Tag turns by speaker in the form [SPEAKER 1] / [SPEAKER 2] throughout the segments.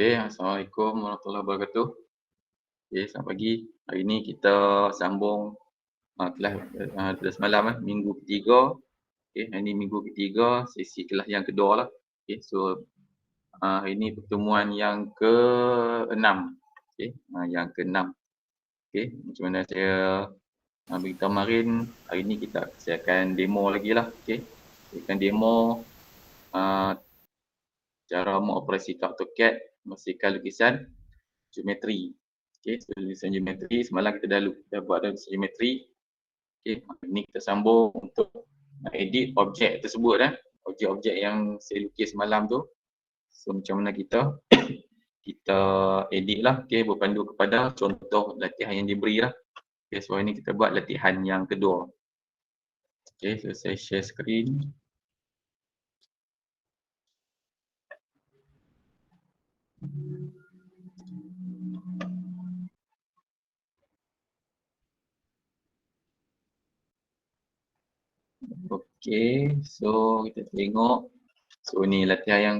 [SPEAKER 1] Okey, Assalamualaikum warahmatullahi wabarakatuh. Okey, selamat pagi. Hari ni kita sambung kelas daripada semalam minggu ketiga. Okey, hari ni minggu ketiga, sesi kelas yang kedua lah. Okey, so hari ni pertemuan yang ke-6. Okey, yang ke-6. Okey, macam mana saya beritahu kemarin, hari ni saya akan demo lagi lah. Okey, saya akan demo cara mengoperasi AutoCAD, membersihkan lukisan geometri. Okey, so lukisan geometri semalam kita dah buat lukisan geometri. Okey, hari ni kita sambung untuk edit objek tersebut objek-objek yang saya lukis semalam tu. So macam mana kita edit lah, okey, berpandu kepada contoh latihan yang diberi lah. Okey, so hari ni kita buat latihan yang kedua. Okey, so saya share screen. Okey, so kita tengok. So ni latihan yang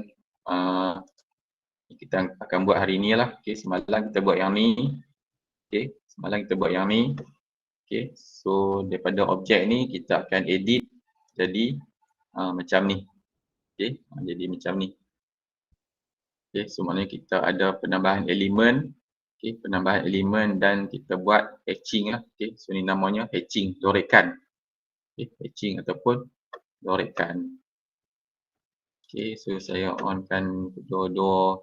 [SPEAKER 1] kita akan buat hari ni lah. Okey, semalam kita buat yang ni. Okey, semalam kita buat yang ni. Okey, so daripada objek ni kita akan edit jadi macam ni. Okey, jadi macam ni. Okey, so maknanya kita ada penambahan elemen. Okey, penambahan elemen dan kita buat hatching lah. Okey, so ni namanya hatching, dorekan. Okey, hatching ataupun dorekan. Okey, so saya onkan kedua-dua.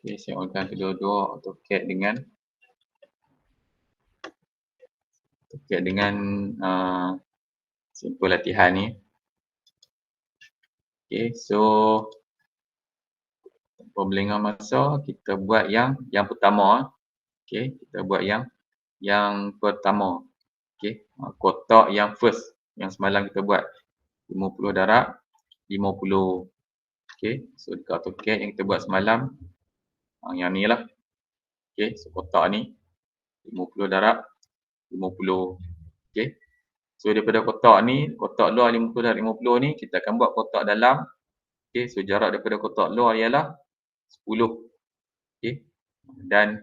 [SPEAKER 1] Okey, saya onkan kedua-dua AutoCAD dengan simple latihan ni. Okey, so tanpa melengah masa, kita buat yang pertama. Okey, kita buat yang pertama. Okey, kotak yang first yang semalam kita buat 50 darab 50. Okey, so dekat AutoCAD yang kita buat semalam yang ni lah. Okey, so kotak ni 50 darab 50. Okey, so daripada kotak ni, kotak luar 50 darab 50 ni, kita akan buat kotak dalam. Okey, so jarak daripada kotak luar ialah 10. Okey, dan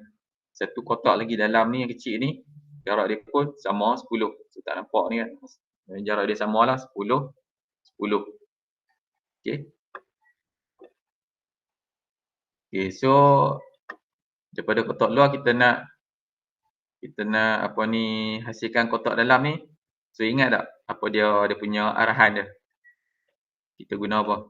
[SPEAKER 1] satu kotak lagi dalam ni yang kecil ni, jarak dia pun sama 10. So tak nampak ni kan, jarak dia sama lah 10. Okey. Okey, so daripada kotak luar kita nak hasilkan kotak dalam ni. So ingat tak apa dia punya arahan dia? Kita guna apa?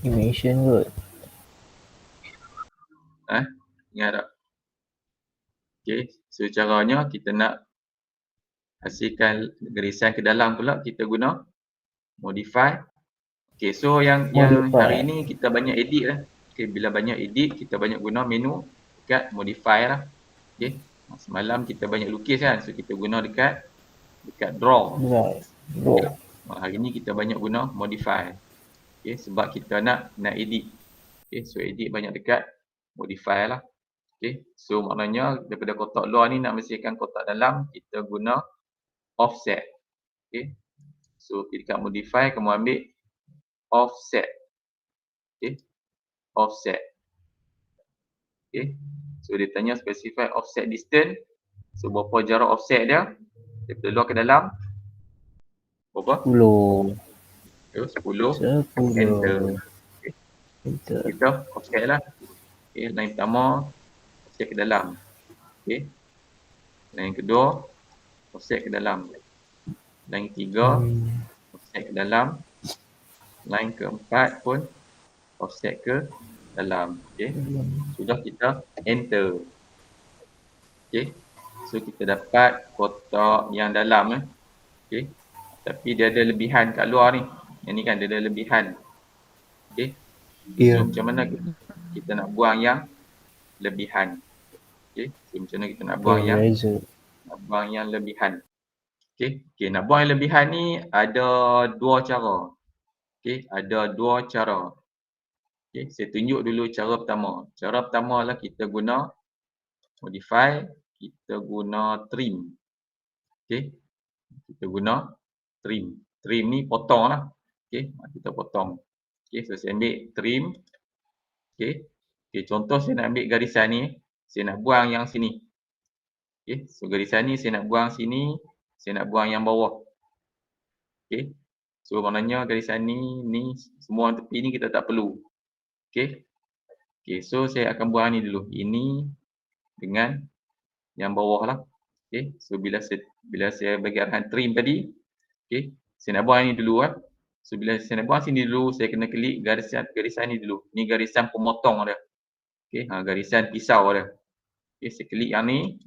[SPEAKER 2] Dimension kot.
[SPEAKER 1] Ingat tak? Okey, so caranya kita nak hasilkan garisan ke dalam pula, kita guna modify. Okey, so yang hari ni kita banyak edit lah. Okey, bila banyak edit, kita banyak guna menu dekat modify lah. Okey, semalam kita banyak lukis kan, so kita guna dekat draw. Hari ni kita banyak guna modify. Okey, sebab kita nak edit. Okey, so edit banyak dekat modify lah. Okey, so maknanya daripada kotak luar ni nak bersihkan kotak dalam, kita guna offset. Okey, so dekat modify kamu ambil offset. Okey, offset. Okey, so dia tanya specify offset distance. So berapa jarak offset dia daripada luar ke dalam? Berapa?
[SPEAKER 2] 10.
[SPEAKER 1] 10. Enter. Okay. Kita offset lah. Okay, line pertama offset ke dalam. Okay. Line kedua offset ke dalam. Line ketiga offset ke dalam. Line keempat pun offset ke dalam. Okay. Sudah kita enter. Okay. So kita dapat kotak yang dalam. Okay. Tapi dia ada lebihan kat luar ni. Yang ni kan dia ada lebihan. Okay. So macam mana kita nak buang yang lebihan. Okay. So macam mana kita nak buang yang lebihan. Okey, nak buang yang lebihan ni ada dua cara. Okey, ada dua cara. Okey, saya tunjuk dulu cara pertama. Cara pertama lah kita guna modify, kita guna trim. Okey, kita guna trim. Trim ni potong lah. Okey, kita potong. Okey, so saya ambil trim. Okey. Okey, contoh saya nak ambil garisan ni, saya nak buang yang sini. Okey, so garisan ni saya nak buang sini, saya nak buang yang bawah. Okey. So maknanya garisan ni semua tepi ni kita tak perlu. Okey. Okey, so saya akan buang ni dulu. Ini dengan yang bawah lah. Okey, so bila saya bagi arahan trim tadi, okey, saya nak buang ni dulu lah. So bila saya nak buang sini dulu, saya kena klik garisan ni dulu. Ni garisan pemotong dia. Okey, garisan pisau dia. Okey, saya klik yang ni.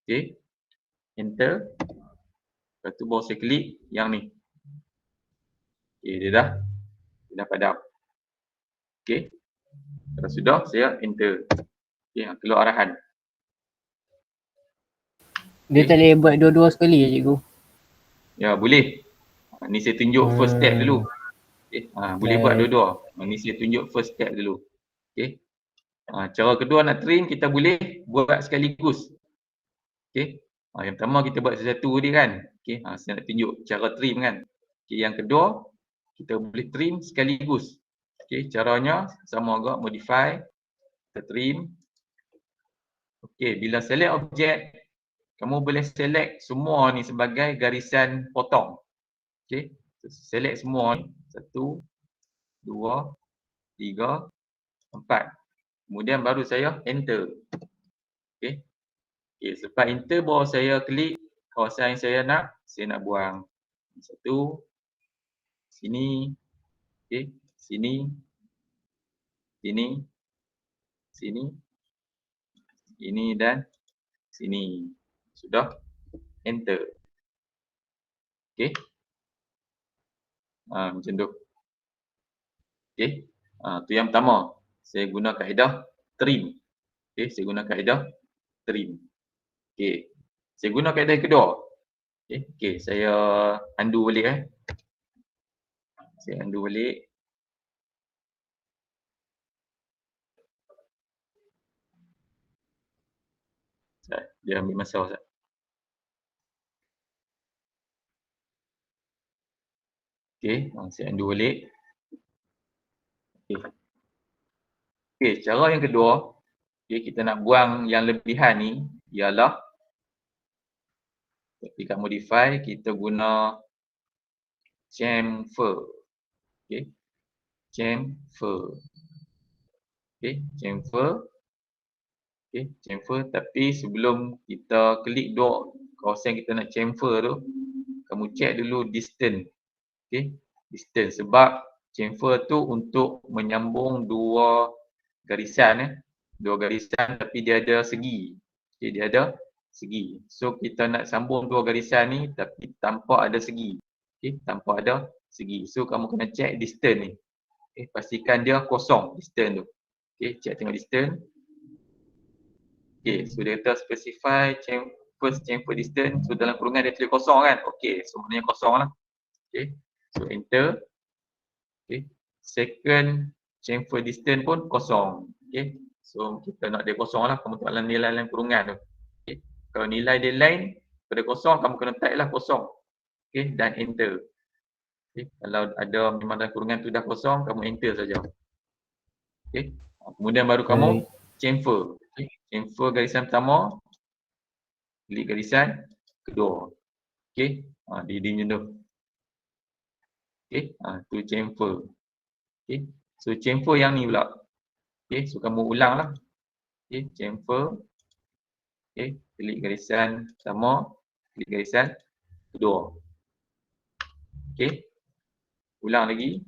[SPEAKER 1] Okey. Enter. Lepas tu baru saya klik yang ni. Okey, dia dah padam. Okey. Kalau sudah, saya enter. Okey, keluar arahan.
[SPEAKER 2] Dia tak boleh buat dua-dua sekali ya cikgu?
[SPEAKER 1] Ya, boleh. Ni saya tunjuk first step dulu. Okey, boleh buat dua-dua. Ni saya tunjuk first step dulu. Okey. Cara kedua nak trim, kita boleh buat sekaligus. Okey. Yang pertama kita buat satu dia kan. Okey, saya nak tunjuk cara trim kan. Okey, yang kedua kita boleh trim sekaligus. Okey, caranya sama juga, modify, kita trim. Okey, bila select objek, kamu boleh select semua ni sebagai garisan potong. Okey, select semua ni. 1, 2, 3, 4. Kemudian baru saya enter. Okey. Okey, selepas enter baru saya klik kawasan yang saya nak buang. Satu, sini, okey, sini, sini, sini, ini dan sini. Sudah, enter. Okey. Macam tu. Okey. Tu yang pertama. Saya guna kaedah trim. Okey, saya guna kaedah trim. Okey. Saya guna kaedah yang kedua. Okey, saya undo balik Saya undo balik. Dia ambil masa Ustaz. Okey, saya undo balik. Okey, cara yang kedua, kita nak buang yang lebihan ni ialah ketika modify kita guna chamfer. Okey. Chamfer. Okey, chamfer. Okey, chamfer, tapi sebelum kita klik dua kawasan kita nak chamfer tu, kamu check dulu distance. Okey, distance, sebab chamfer tu untuk menyambung dua garisan dua garisan tapi dia ada segi. Okey, dia ada segi. So kita nak sambung dua garisan ni tapi tanpa ada segi. Okey, tanpa ada segi. So kamu kena check distance ni. Okey, pastikan dia kosong distance tu. Okey, check tengok distance. Okey, so dia kata specify first chamfer distance. So dalam kurungan dia tulis kosong kan. Okey, so maknanya kosong lah. Okey, so enter. Okey, second chamfer distance pun kosong. Okey, so kita nak dia kosong lah. Kamu tahu nilai dalam kurungan tu. Okey, kalau nilai dia lain pada kosong, kamu kena type lah kosong. Okey, dan enter. Okey, kalau ada memang dalam kurungan tu dah kosong, kamu enter saja. Okey, kemudian baru kamu chamfer. Okay. Chamfer garisan pertama, klik garisan kedua. Okey, dia macam tu. Okey, tu chamfer. Okey, so chamfer yang ni pula. Okey, so kamu ulang lah. Okey, chamfer. Okey, klik garisan pertama, klik garisan kedua. Okey, ulang lagi.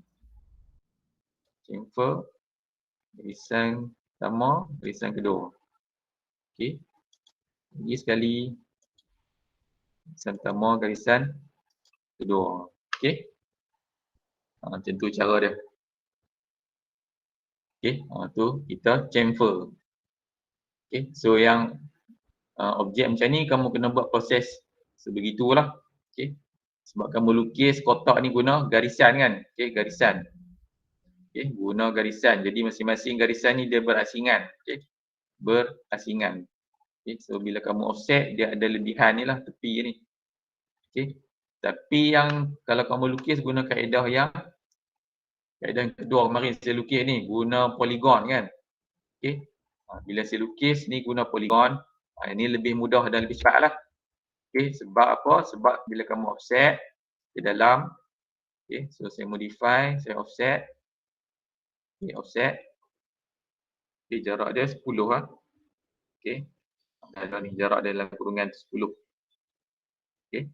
[SPEAKER 1] Chamfer, garisan pertama, garisan kedua. Okey, lagi sekali. Garisan pertama, garisan kedua. Okey, macam tu cara dia. Okey, tu kita chamfer. Okey, so yang objek macam ni kamu kena buat proses sebegitulah. Okay. Sebab kamu lukis kotak ni guna garisan kan. Okay, garisan. Okay, guna garisan. Jadi masing-masing garisan ni dia berasingan. Okay, berasingan. Okay, so bila kamu offset, dia ada lebihan ni lah tepi ni. Okay. Tapi yang kalau kamu lukis guna kaedah yang kedua kemarin saya lukis ni, guna poligon kan. Okay. Bila saya lukis ni guna poligon, ini lebih mudah dan lebih cepat lah. Okay, sebab apa? Sebab bila kamu offset di dalam, okay, so saya modify, saya offset. Okay, offset. Okay, jarak dia 10 lah. Okay. Dalam ni jarak dalam kurungan 10. Okay.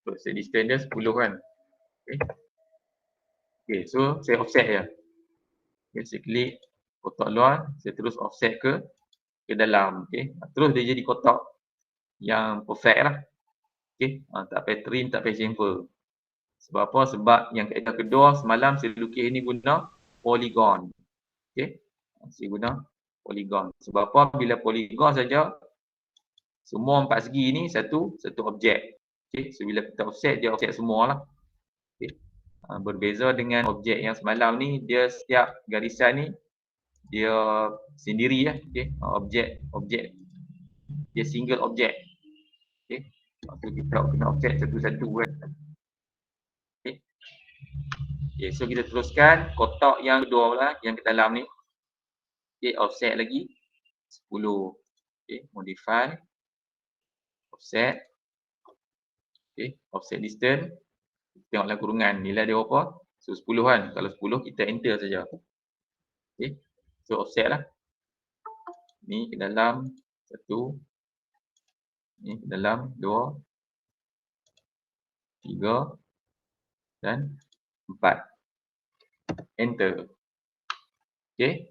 [SPEAKER 1] So set distance dia 10 kan. Okay. Okay, so saya offset je. Okay, saya klik kotak luar, saya terus offset ke dalam. Okay. Terus dia jadi kotak yang perfect lah. Okay. Tak payah trim, tak payah chamfer. Sebab apa? Sebab yang kaedah kedua semalam saya lukis ni guna polygon. Okay. Saya guna polygon. Sebab apa? Bila polygon saja, semua empat segi ni satu objek. Okay. So bila kita offset, dia offset semua lah. Okay. Berbeza dengan objek yang semalam ni, dia setiap garisan ni dia sendiri lah. Okay. Objek dia single objek. Okay. So kita kena offset satu-satu kan. Okay. Okay, so kita teruskan kotak yang kedua pula, yang ke dalam ni. Okay, offset lagi 10. Okay, modify. Offset. Okay, offset distance. Tengoklah kurungan, nilai dia berapa? So 10 kan. Kalau 10 kita enter saja. Okay, so offset lah. Ni ke dalam 1. Ni ke dalam 2. 3. Dan 4. Enter. Okay.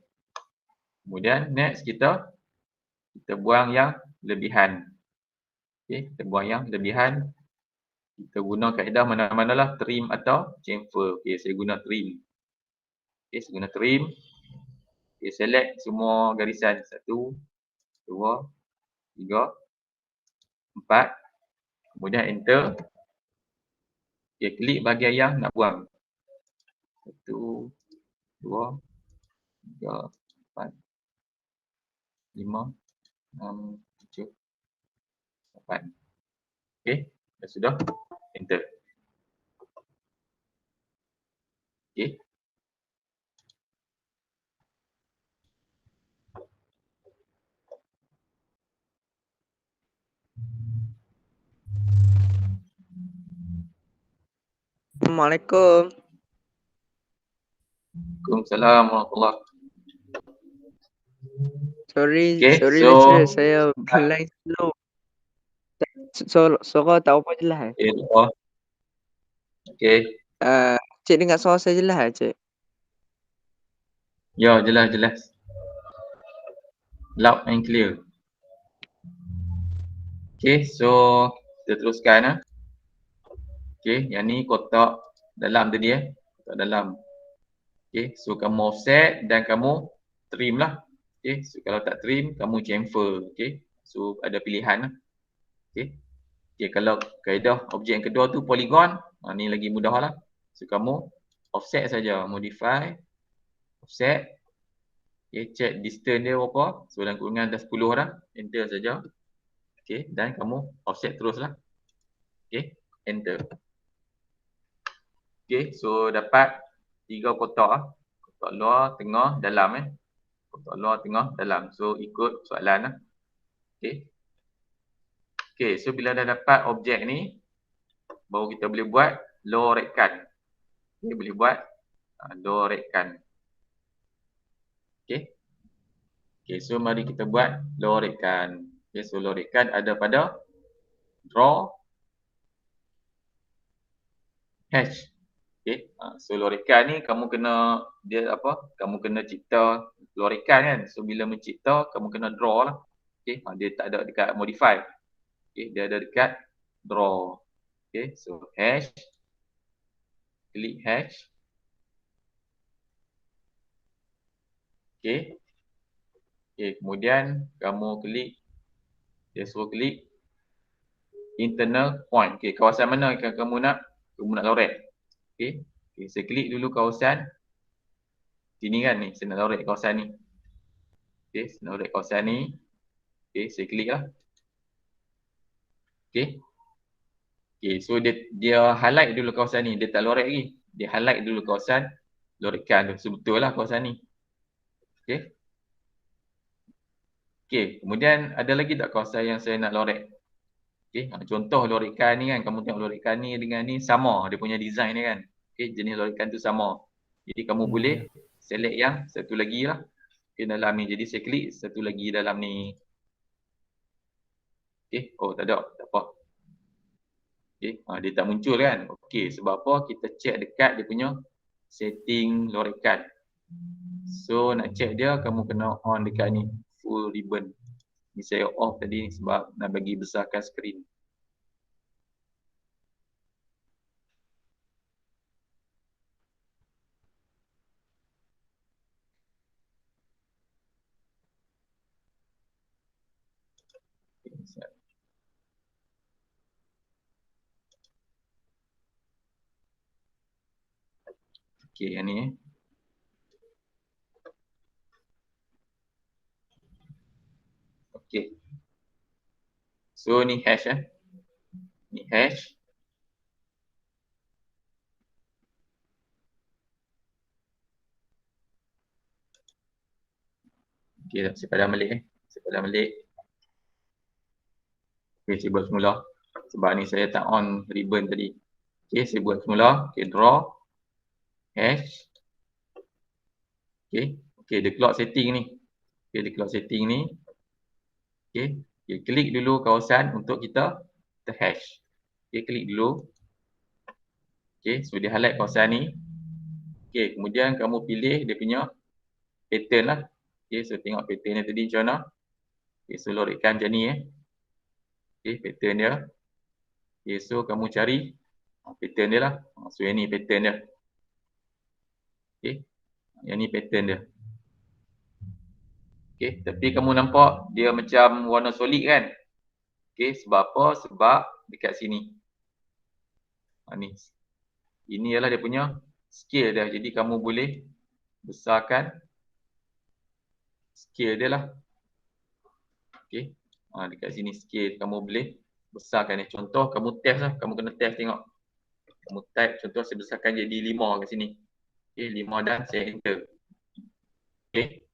[SPEAKER 1] Kemudian next kita buang yang lebihan. Okay, kita buang yang lebihan. Kita guna kaedah mana-manalah, trim atau chamfer. Okay, saya guna trim. Okay, saya guna trim. Okay, select semua garisan. 1, 2, 3, 4. Kemudian enter. Okay, klik bahagian yang nak buang. 1, 2, 3, 4, 5, 6, 7, 8. Okay, dah sudah. Enter. Okay.
[SPEAKER 3] Assalamualaikum.
[SPEAKER 1] Waalaikumsalam warahmatullahi.
[SPEAKER 3] Sorry,
[SPEAKER 1] Okay,
[SPEAKER 3] sorry
[SPEAKER 1] so
[SPEAKER 3] lecturer, saya line slow. Suara tak apa jelas.
[SPEAKER 1] Okay.
[SPEAKER 3] Cik dengar suara saya jelas cik?
[SPEAKER 1] Ya, jelas. Loud and clear. Okay, so kita teruskan. Okay, yang ni kotak dalam tadi kotak dalam. Okay, so kamu offset dan kamu trim lah. Okay, so kalau tak trim, kamu chamfer. Okay, so ada pilihan lah. Okay. Okay, kalau kaedah objek yang kedua tu polygon, ni lagi mudah lah. So kamu offset saja, modify, offset. Okay, check distance dia berapa. So dalam kurungan dah 10 dah, enter saja. Okay, dan kamu offset terus lah. Okay, enter. Okay, so dapat 3 kotak. Kotak luar, tengah, dalam kotak luar, tengah, dalam. So ikut soalan lah. Okay. Okay, so bila dah dapat objek ni, baru kita boleh buat loretkan. Okay, boleh buat loretkan. Okay. Okay, so mari kita buat loretkan. Okay, so loretkan ada pada draw, hash. Okay, so loretkan ni kamu kena kamu kena cipta loretkan kan. So bila mencipta kamu kena draw lah. Okay, dia tak ada dekat modify. Okay, dia ada dekat draw. Okay, so hash, klik hash. Okay. Okay, kemudian kamu klik, dia suruh klik internal point. Okey, kawasan mana yang kamu nak lorek. Okey. Okey, saya klik dulu kawasan sini kan ni, saya nak lorek kawasan ni. Okey, saya nak lorek kawasan ni. Okey, saya klik lah. Okey. Okey, so dia highlight dulu kawasan ni, dia tak lorek lagi. Dia highlight dulu kawasan lorekan tu. So betul lah kawasan ni. Okey. Okey, kemudian ada lagi tak kawasan yang saya nak lorek? Okey, contoh lorekan ni kan, kamu tengok lorekan ni dengan ni sama, dia punya design ni kan. Okey, jenis lorekan tu sama. Jadi kamu boleh select yang satu lagi lah. Okey, dalam ni. Jadi saya klik satu lagi dalam ni. Okey, oh tak ada, tak apa. Okey, dia tak muncul kan. Okey, sebab apa? Kita check dekat dia punya setting lorekan. So nak check dia, kamu kena on dekat ni, full ribbon. Ni saya off tadi sebab nak bagi besarkan skrin. Okey, yang ni Okey. So ni hash Ni hash. Okey, saya padam balik Saya padam balik. Okey, saya buat semula. Sebab ni saya tak on ribbon tadi. Okey, saya buat semula. Okey, draw hash. Okey. Okey, dia keluar setting ni. Okey, dia keluar setting ni. Okey, okay, klik dulu kawasan untuk kita hash. Okey, klik dulu. Okey, so dia highlight kawasan ni. Okey, kemudian kamu pilih dia punya pattern lah. Okey, so tengok pattern ni tadi macam mana. Okey, so lorekkan macam ni Okey, pattern dia. Okey, so kamu cari pattern dia lah. So yang ni pattern dia. Okey, yang ni pattern dia. Okey, tapi kamu nampak dia macam warna solid kan? Okey, sebab apa? Sebab dekat sini. Ni. Ini ialah dia punya scale dia. Jadi kamu boleh besarkan scale dia lah. Okey. Dekat sini scale kamu boleh besarkan ni. Contoh kamu test lah. Kamu kena test tengok. Kamu type contoh saya besarkan jadi 5 kat sini. Okey, 5 dan saya enter. Okey.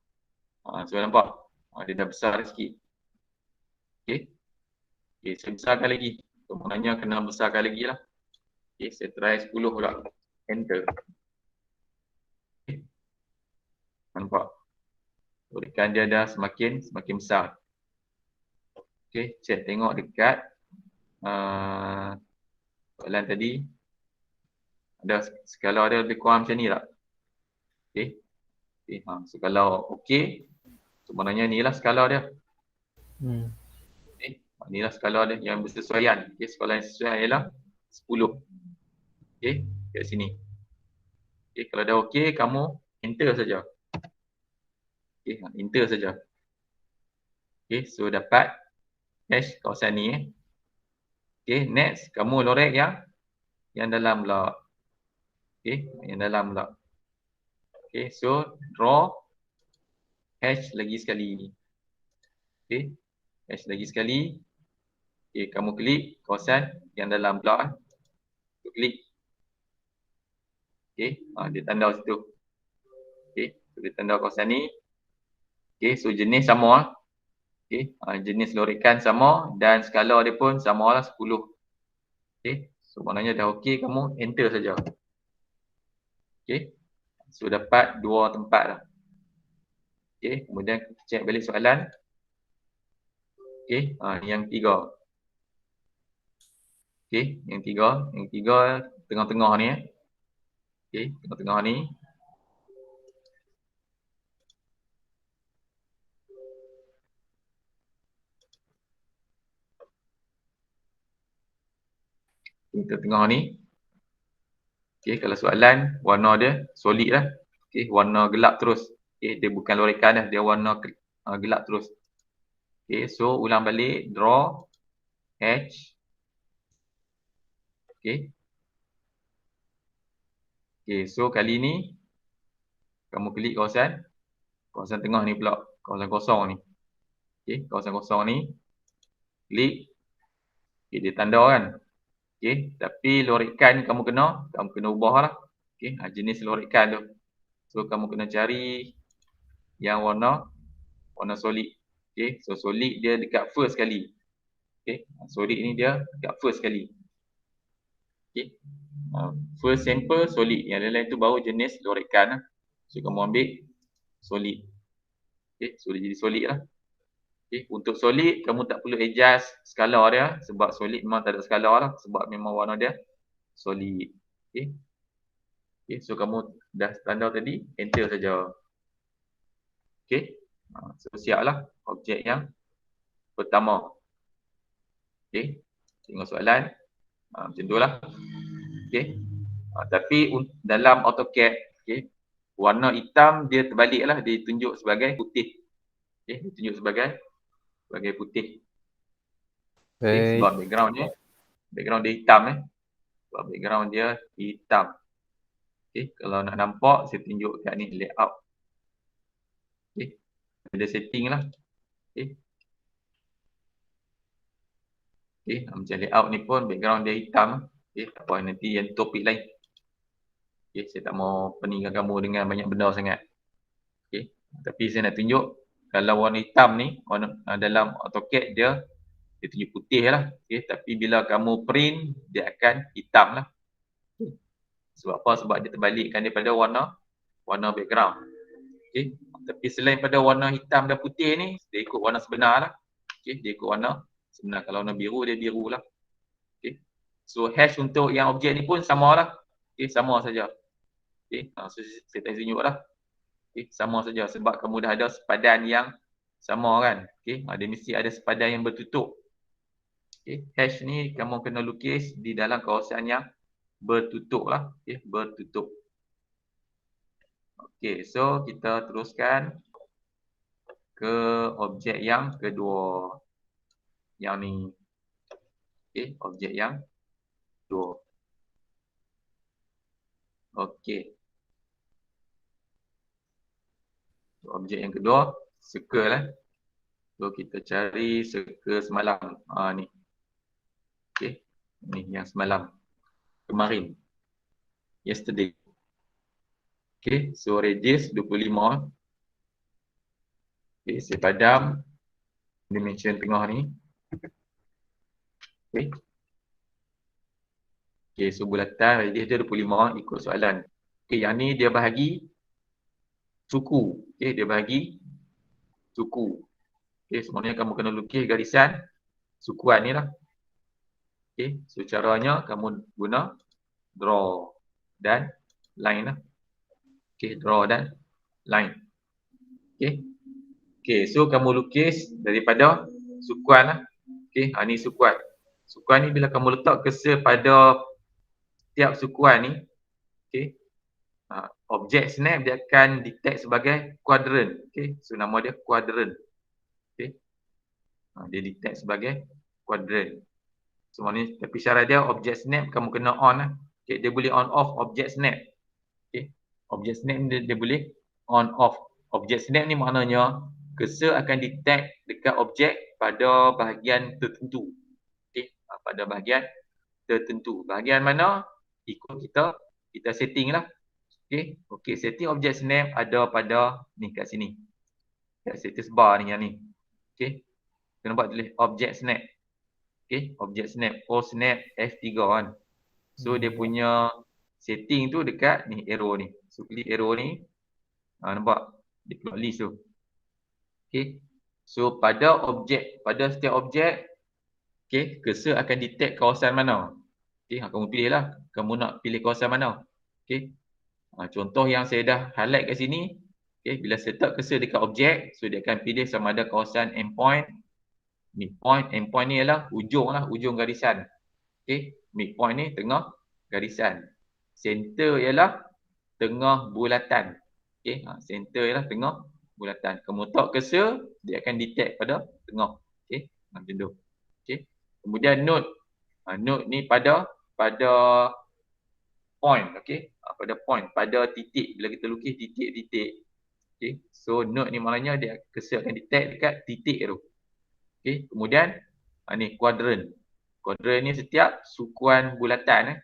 [SPEAKER 1] So nampak? Dia dah besar sikit. Okey. Okey, saya besarkan lagi. Sebenarnya kena besarkan lagi lah. Okey, saya try 10 pula. Enter. Okay. Nampak? Lorekan dia dah semakin besar. Okey, check tengok dekat soalan tadi. Ada skala dia lebih kurang macam ni tak? Okey. Okey, so kalau okey, sebenarnya ni lah skala dia. Okey, ni lah skala dia yang bersesuaian. Okey, skala yang sesuai ialah 10. Okey, kat sini. Okey, kalau dah okey, kamu enter saja. Okey, enter saja. Okey, so dapat hash kawasan ni Okey, next kamu lorek yang dalam pula. Okey, yang dalam pula. Okey, so draw hash lagi sekali. Okey, hash lagi sekali. Okey, kamu klik kawasan yang dalam pula. Klik. Okey, dia tanda situ. Okey, so dia tanda kawasan ni. Okey, so jenis sama Okey, jenis lorekan sama dan skala dia pun samalah 10. Okey, so maknanya dah okey, kamu enter saja. Okey, so dapat 2 tempat lah. Okey, kemudian kita check balik soalan. Okey, yang 3. Okey, yang 3 tengah-tengah ni Okey, tengah-tengah ni. Kita tengah ni. Okey, kalau soalan warna dia solid lah. Okey, warna gelap terus. Okey, dia bukan lorekan dah, dia warna gelap terus. Okey, so ulang balik draw hash. Okey. Okey, so kali ni kamu klik kawasan tengah ni pula, kawasan kosong ni. Okey, kawasan kosong ni klik. Okey, dia tanda kan. Okey, tapi lorikan kamu kena ubahlah. Okey, jenis lorikan tu. So kamu kena cari yang warna solid. Okey, so solid dia dekat first sekali. Okey, solid ni dia dekat first sekali. Okey. First sample solid, yang lain-lain tu baru jenis lorikan lah. So kamu ambil solid. Okey, so dia jadi solid lah. Okey, untuk solid kamu tak perlu adjust skala dia sebab solid memang tak ada skala lah sebab memang warna dia solid. Okey. Okey, so kamu dah tanda tadi, enter saja. Okey. So siaplah objek yang pertama. Okey. Tengok soalan. Macam itulah. Okey. Tapi dalam AutoCAD, okey, warna hitam dia terbaliklah, dia tunjuk sebagai putih. Okey, dia tunjuk sebagai putih. Okay, sebab background dia hitam Sebab background dia hitam. Okey, kalau nak nampak saya tunjuk kat ni layout. Okey. Ada setting lah. Okey. Okey, macam layout ni pun background dia hitam. Okey, tak apa, nanti yang topik lain. Okey, saya tak mau peningkan kamu dengan banyak benda sangat. Okey, tapi saya nak tunjuk kalau warna hitam ni, dalam AutoCAD dia tunjuk putih lah. Okey, tapi bila kamu print dia akan hitam lah. Okay. Sebab apa? Sebab dia terbalikkan daripada warna background. Okey, tapi selain pada warna hitam dan putih ni, dia ikut warna sebenar lah. Okey, dia ikut warna sebenar. Kalau warna biru dia biru lah. Okey. So hash untuk yang objek ni pun sama lah. Okey, sama saja. Okey, so saya tak tunjuk lah. Okey, sama saja sebab kamu dah ada sepadan yang sama kan. Okey, dia mesti ada sepadan yang bertutup. Okey, hash ni kamu kena lukis di dalam kawasan yang bertutup lah. Okey, bertutup. Okey, so kita teruskan ke objek yang kedua. Yang ni. Okey, objek yang kedua. Okey. Objek yang kedua, circle lah. So kita cari circle semalam. Ni. Okey. Ni yang semalam. Kemarin. Yesterday. Okey, so radius 25. Okey, saya padam dimension tengah ni. Okey. Okey, so bulatan radius dia 25 ikut soalan. Okey, yang ni dia bahagi suku. Okey, dia bahagi suku. Okey, semuanya kamu kena lukis garisan sukuan ni lah. Okey, so caranya kamu guna draw dan line lah. Okey, draw dan line. Okey. Okey, so kamu lukis daripada sukuan lah. Okey, ni sukuan. Sukuan ni bila kamu letak cursor pada tiap sukuan ni, okey, objek snap dia akan detect sebagai quadrant. Okey, so nama dia quadrant. Okey. Dia detect sebagai quadrant. Semua ni, tapi syarat dia objek snap kamu kena on lah. Okey, dia boleh on off objek snap. Okey. Objek snap ni dia boleh on off. Objek snap ni maknanya cursor akan detect dekat objek pada bahagian tertentu. Okey, pada bahagian tertentu. Bahagian mana? Ikut kita setting lah. Okey. Okey, setting objek snap ada pada ni kat sini. Kat status bar ni yang ni. Okey. Kena buat tulis objek snap. Okey, objek snap. Oh, snap F3 kan. So dia punya setting tu dekat ni arrow ni. So klik arrow ni. Nampak? Dia keluar list tu. Okey. So pada setiap objek, okey, cursor akan detect kawasan mana. Okey, kamu pilih lah. Kamu nak pilih kawasan mana. Okey. Contoh yang saya dah highlight kat sini. Okey, bila saya letak cursor dekat objek, so dia akan pilih sama ada kawasan endpoint, midpoint. Endpoint ni ialah ujung garisan. Okey, midpoint ni tengah garisan. Center ialah tengah bulatan. Okey, center ialah tengah bulatan. Kamu letak cursor, dia akan detect pada tengah. Okey, macam tu. Okey. Kemudian node. Node ni pada pada point, okey. Pada point, pada titik, bila kita lukis titik-titik. Okey. So node ni maknanya dia cursor akan detect dekat titik tu. Okey. Kemudian ni quadrant. Quadrant ni setiap sukuan bulatan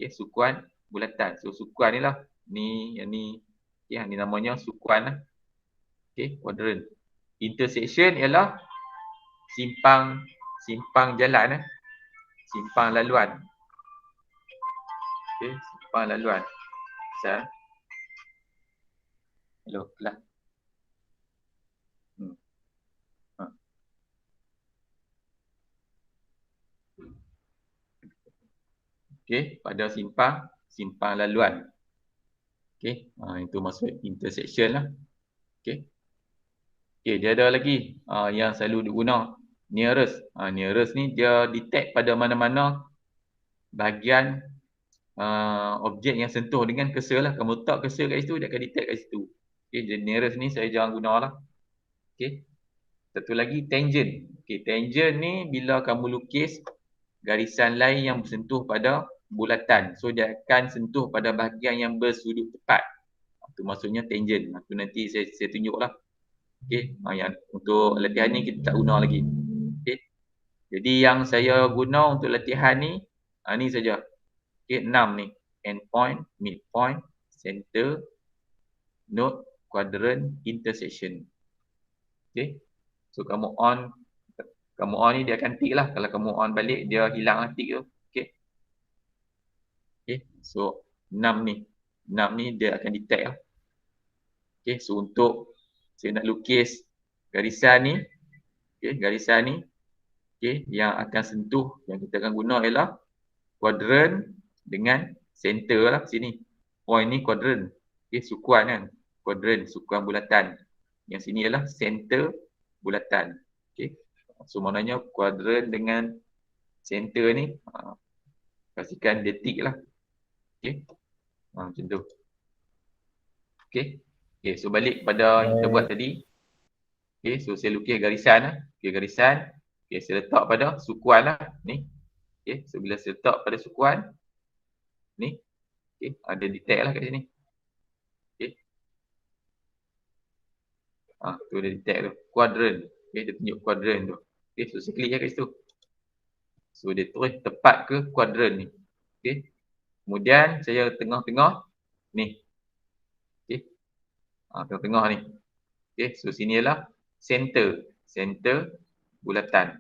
[SPEAKER 1] okey, sukuan bulatan. So sukuan ni lah. Ni yang ni okey, ni namanya sukuan lah. Okey, quadrant. Intersection ialah simpang jalan simpang laluan. Okey, simpang laluan. Misal hello kelas. Ha. Okey, pada simpang laluan. Okey, itu maksud intersection lah. Okey. Okey, dia ada lagi yang selalu diguna nearest. Nearest ni dia detect pada mana-mana bahagian objek yang sentuh dengan cursor lah. Kamu letak cursor kat situ, dia akan detect kat situ. Okey, jadi nearest ni saya jarang guna lah. Okey. Satu lagi tangent. Okey, tangent ni bila kamu lukis garisan lain yang bersentuh pada bulatan. So dia akan sentuh pada bahagian yang bersudut tepat. Itu maksudnya tangent. Itu nanti saya tunjuklah. Okey, yang untuk latihan ni kita tak guna lagi. Okey. Jadi yang saya guna untuk latihan ni ni saja. Okey, 6 ni. Endpoint, midpoint, center, node, quadrant, intersection. Okey. So kamu on ni dia akan tick lah. Kalau kamu on balik dia hilang lah tick tu. Okey. Okey. So 6 ni. 6 ni dia akan detect lah. Okey. So untuk saya nak lukis garisan ni. Okey. Garisan ni. Okey. Yang akan sentuh yang kita akan guna ialah quadrant dengan center lah sini. Point ni quadrant. Okey. Sukuan kan. Quadrant. Sukuan bulatan. Yang sini ialah center bulatan. Okey. So maknanya quadrant dengan center ni pastikan dia tick lah. Okey. Macam tu. Okey. Okey, so balik pada yang kita buat tadi. Okey, so saya lukis garisan lah. Okey, garisan. Okey, saya letak pada sukuan lah ni. Okey, so bila saya letak pada sukuan ni, okey, ada detect lah kat sini. Okey. Tu dia detect tu. Quadrant. Okey, dia tunjuk quadrant tu. Okey, so saya klik je kat situ. So dia terus tepat ke quadrant ni. Okey. Kemudian saya tengah-tengah ni. Okey. Tengah-tengah ni. Okey, so sini ialah center. Center bulatan.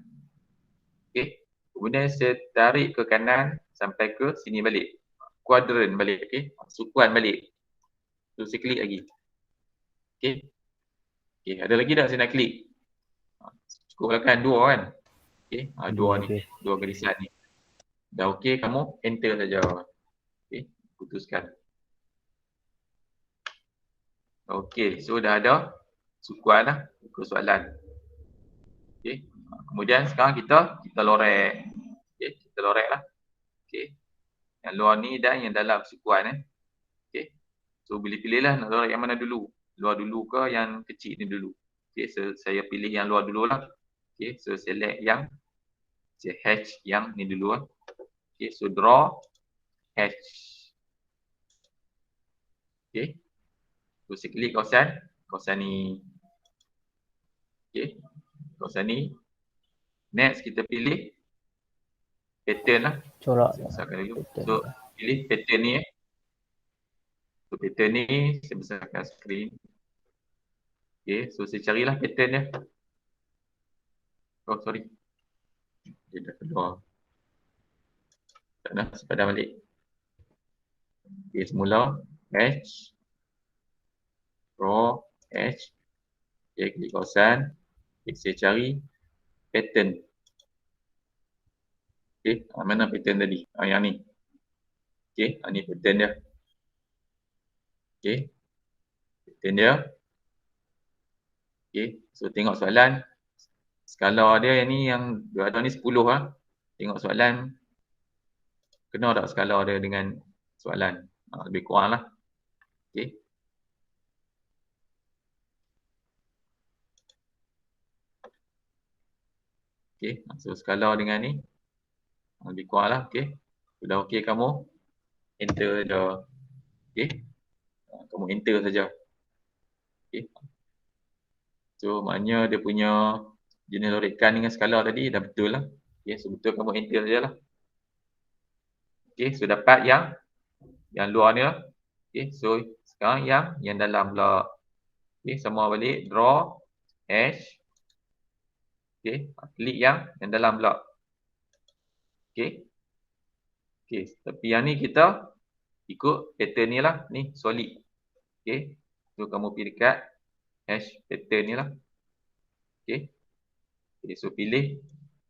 [SPEAKER 1] Okey. Kemudian saya tarik ke kanan sampai ke sini balik. Quadrant balik. Okey. Sukuan balik. So saya klik lagi. Okey. Okey, ada lagi tak saya nak klik? Cukup lah kan, dua kan? Okey, dua ni. Dua garisan ni. Dah okey, kamu enter saja. Okey, putuskan. Okey, so dah ada sukuan lah ke soalan. Okey. Kemudian sekarang kita lorek. Okey, kita lorek lah. Okey. Yang luar ni dan yang dalam sukuan Okey. So pilih lah nak lorek yang mana dulu. Luar dulu ke yang kecil ni dulu. Okey, so saya pilih yang luar dulu lah. Okey, so select yang saya hatch yang ni dulu lah. Okey, so draw hatch. Okey. So saya klik kawasan ni. Okey. Kawasan ni. Next kita pilih pattern lah.
[SPEAKER 2] Corak.
[SPEAKER 1] Besarkan dulu. So pilih pattern ni So pattern ni saya besarkan skrin. Okey, so saya carilah pattern dia. Oh sorry. Dia dah keluar. Tak nak, saya padam balik. Okey, semula hatch. Draw hatch. Okey, klik kawasan. Okay, saya cari pattern. Okey, mana pattern tadi? Yang ni. Okey, ni pattern dia. Okey. Pattern dia. Okey, so tengok soalan. Skala dia yang ni yang ada ni 10 lah. Tengok soalan. Kena tak skala dia dengan soalan? Lebih kurang lah. Okey. Okey, so skala dengan ni lebih kurang lah. Okey. Sudah okey kamu enter dah. Okey. Kamu enter saja. Okey. So maknanya dia punya jenis lorekan dengan skala tadi dah betul lah. Okey, so betul kamu enter sajalah. Okey, so dapat yang luar ni lah. Okey, so sekarang yang dalam pula. Okey, semua balik draw hash. Okey, klik yang dalam pula. Okey. Okey, tapi yang ni kita ikut pattern ni lah, ni solid. Okey. So kamu pergi dekat hash pattern ni lah. Okey. Okay, so pilih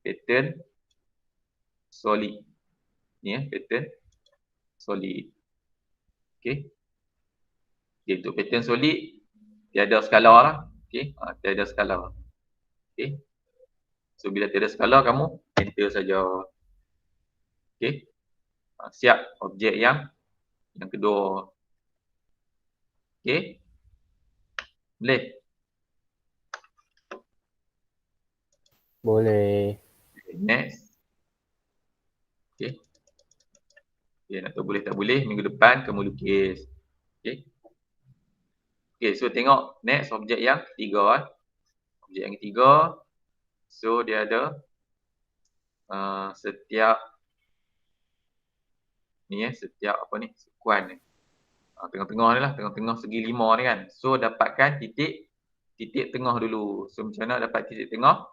[SPEAKER 1] pattern solid. Ni pattern solid. Okey. Okay, untuk pattern solid tiada skala lah. Okey, tiada skala. Okey. So bila tiada skala kamu enter saja. Okey. Siap objek yang kedua. Okey. Boleh?
[SPEAKER 2] Boleh.
[SPEAKER 1] Next. Okey. Okay, nak tahu boleh tak boleh, minggu depan kamu lukis. Okey. Okey, so tengok next objek yang ketiga. Objek yang ketiga. So dia ada setiap ni setiap apa ni, sekuan ni. Tengah-tengah ni lah, tengah-tengah segi 5 ni kan. So dapatkan titik tengah dulu. So macam mana dapat titik tengah?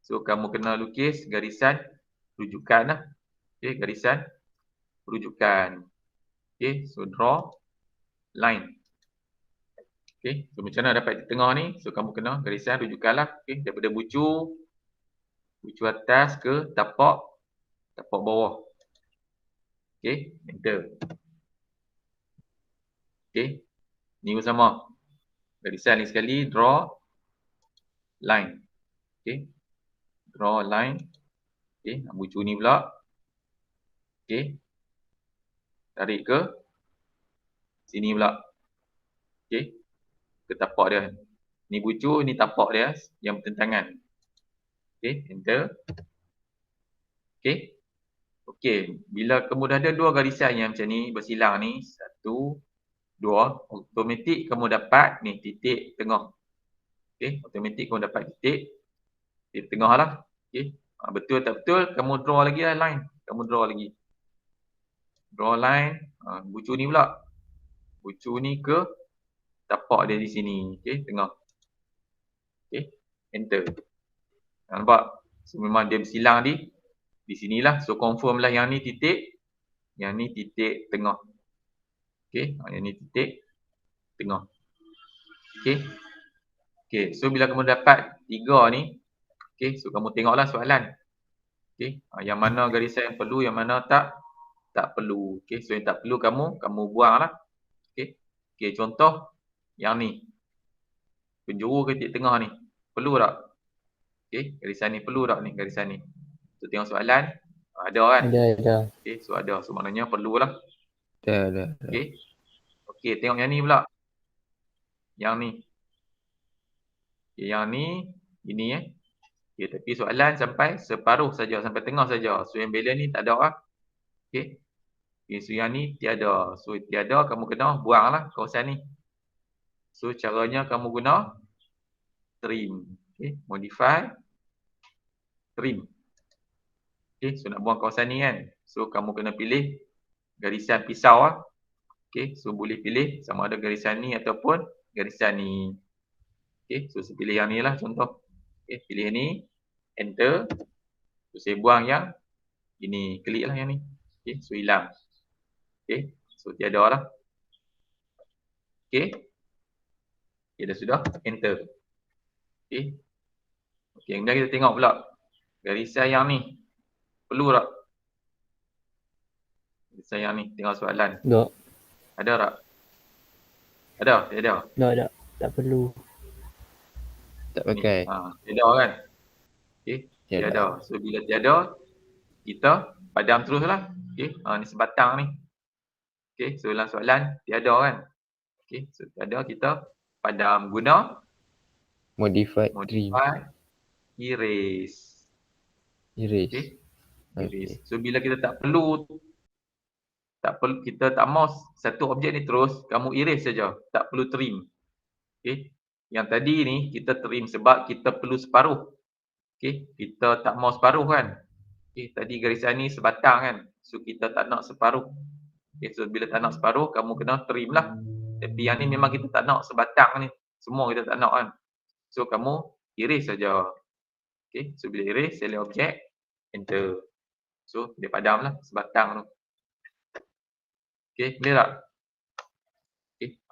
[SPEAKER 1] So kamu kena lukis garisan rujukan lah. Okey, garisan rujukan. Okey, so draw line. Okey, so macam mana dapat titik tengah ni? So kamu kena garisan rujukan lah. Okey, daripada bucu atas ke tapak bawah. Okey, enter. Okey, ni pun sama. Garisan ni sekali draw line. Okey, draw line. Okey, bucu ni pula. Okey, tarik ke sini pula. Okey, ke tapak dia. Ni bucu, ni tapak dia yang bertentangan. Okey, enter. Okey. Okey, bila kamu dah ada dua garisan yang macam ni bersilang ni, 1 2, automatik kamu dapat ni titik tengah. Okey, automatik kamu dapat titik tengah lah. Okey. Betul tak betul, kamu draw lagi lah line. Kamu draw lagi. Draw line, bucu ni pula. Bucu ni ke tapak dia di sini. Okey, tengah. Okey, enter. Nampak? So memang dia bersilang di sinilah. So confirm lah yang ni titik tengah. Okey, yang ni titik tengah. Okey. Okey, so bila kamu dapat 3 ni, okey, so kamu tengoklah soalan. Okey, yang mana garisan yang perlu, yang mana tak perlu. Okey, so yang tak perlu kamu buanglah. Okey. Okey, contoh yang ni. Penjuru ke titik tengah ni. Perlu tak? Okey, garisan ni perlu tak ni garisan ni? So tengok soalan, ada kan?
[SPEAKER 2] Ada.
[SPEAKER 1] Okey, so ada. So maknanya perlulah.
[SPEAKER 3] Ada.
[SPEAKER 1] Okey. Okey, tengok yang ni pula. Yang ni. Okay, yang ni ini Okey, tapi soalan sampai separuh saja, sampai tengah saja. So yang balance ni tak ada lah. Okey. Okey, so yang ni tiada. So tiada, kamu kena buanglah kawasan ni. So caranya kamu guna trim. Okey, modify trim. Okey, so nak buang kawasan ni kan. So kamu kena pilih garisan pisau lah. Okey, so boleh pilih sama ada garisan ni ataupun garisan ni. Okey, so saya pilih yang ni lah contoh. Okey, pilih ni, enter. So saya buang yang ini, klik lah yang ni. Okey, so hilang. Okey, so tiada lah. Okey. Okey, dah sudah, enter. Okey. Okey, kemudian kita tengok pula garisan yang ni. Perlu tak? Garisan yang ni, tengok soalan.
[SPEAKER 2] Tak.
[SPEAKER 1] Ada tak? Ada? Tiada?
[SPEAKER 2] Tak. Tak perlu.
[SPEAKER 3] Tak pakai.
[SPEAKER 1] Tiada kan? Okey, tiada. So bila tiada, kita padam terus lah. Okey, ni sebatang ni. Okey, so dalam soalan tiada kan? Okey, so tiada, kita padam guna
[SPEAKER 3] Modify trim.
[SPEAKER 1] erase.
[SPEAKER 3] Erase.
[SPEAKER 1] Okey. Erase.
[SPEAKER 3] Okey.
[SPEAKER 1] So bila kita tak perlu, kita tak mahu satu objek ni terus, kamu erase saja, tak perlu trim. Okey. Yang tadi ni kita trim sebab kita perlu separuh. Okey, kita tak mahu separuh kan. Okey, tadi garisan ni sebatang kan. So kita tak nak separuh. Okey, so bila tak nak separuh, kamu kena trim lah. Tapi yang ni memang kita tak nak sebatang ni. Semua kita tak nak kan. So kamu erase saja. Okey, so bila erase, select objek, enter. So dia padam lah sebatang tu. Okey, clear tak? Okey,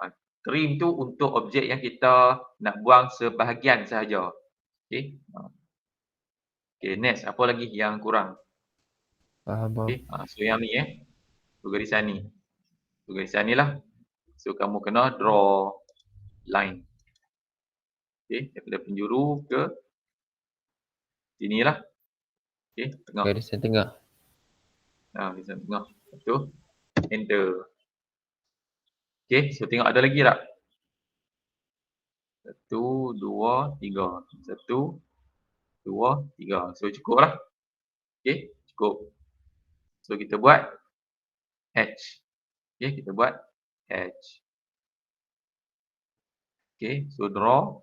[SPEAKER 1] trim tu untuk objek yang kita nak buang sebahagian sahaja. Okey. Okey, next apa lagi yang kurang?
[SPEAKER 3] Faham.
[SPEAKER 1] Okey, so yang ni tu garisan ni. Tu garisan ni lah. So kamu kena draw line. Okey, daripada penjuru ke sini lah. Okey, tengah.
[SPEAKER 3] Garisan tengah.
[SPEAKER 1] Garisan tengah. Lepas tu enter. Okey, so tengok ada lagi tak? 1, 2, 3. 1, 2, 3. So cukup lah. Okey, cukup. So kita buat hatch. Okey, kita buat hatch. Okey, so draw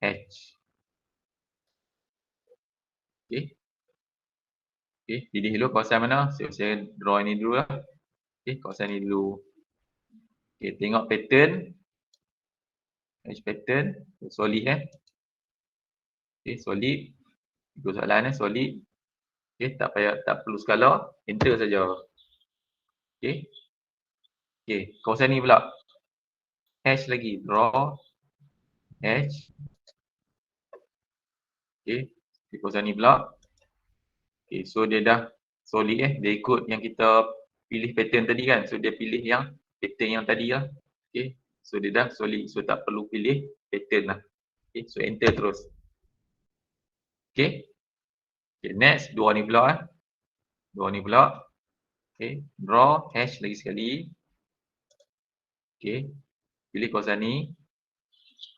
[SPEAKER 1] hatch. Okey. Okey, pilih dulu kawasan mana. So, saya draw ini dulu lah. Okey, kawasan ni dulu. Okey, tengok pattern. Hatch pattern. Solid Okey, solid. Ikut soalan solid. Okey, tak perlu skala. Enter saja. Okey. Okey, kawasan ni pula. Hash lagi. Draw. Hash. Okey, di kawasan ni pula. Okey, so dia dah solid Dia ikut yang kita pilih pattern tadi kan. So dia pilih yang pattern yang tadi lah. Okey, so dia dah solid. So tak perlu pilih pattern lah. Okey, so enter terus. Okey. Okay, next dua ni pula Dua ni pula. Okey, draw hash lagi sekali. Okey. Pilih kawasan ni.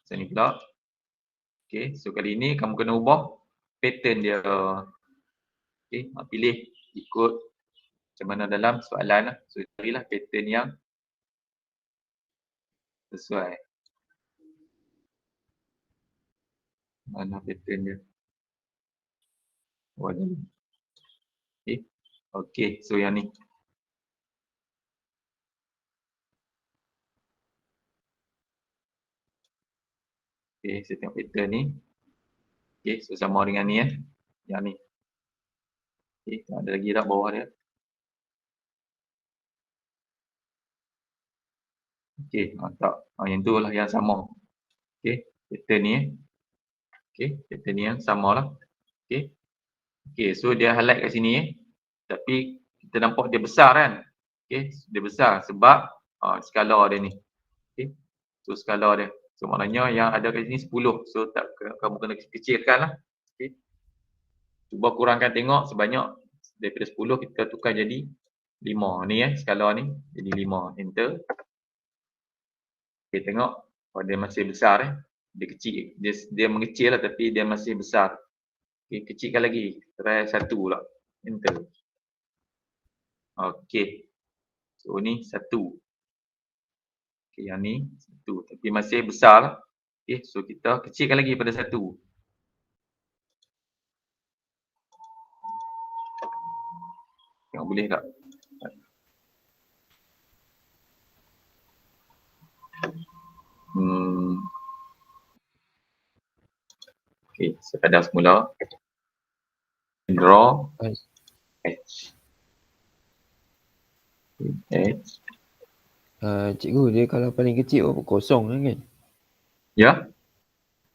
[SPEAKER 1] Kawasan ni pula. Okey, so kali ni kamu kena ubah pattern dia. Okey, pilih ikut macam mana dalam soalan lah. So carilah pattern yang sesuai. Mana pattern dia? Okey. Okey, so yang ni. Okey, saya tengok pattern ni. Okey, so sama dengan ni Yang ni. Okey, ada lagi tak bawah dia? Okey, tak. Yang tu lah yang sama. Okey, pattern ni Okey, pattern ni yang sama lah. Okey. Okey, so dia highlight kat sini Tapi kita nampak dia besar kan? Okey, dia besar sebab skala dia ni. Okey. So skala dia. So maknanya yang ada kat sini 10. So tak kamu kena kecilkan lah. Okey. Cuba kurangkan tengok sebanyak daripada 10 kita tukar jadi 5. Ni skala ni jadi 5. Enter. Okey, tengok dia masih besar Dia kecil. Dia mengecil lah tapi dia masih besar. Okey, kecilkan lagi. Try 1 pula. Enter. Okey. So ni 1. Okey, yang ni 1 tapi masih besar lah. Okey, so kita kecilkan lagi pada 1. Tengok boleh tak? Okey, saya padam semula. Draw H. H.
[SPEAKER 3] Cikgu, dia kalau paling kecil kosong kan?
[SPEAKER 1] Ya?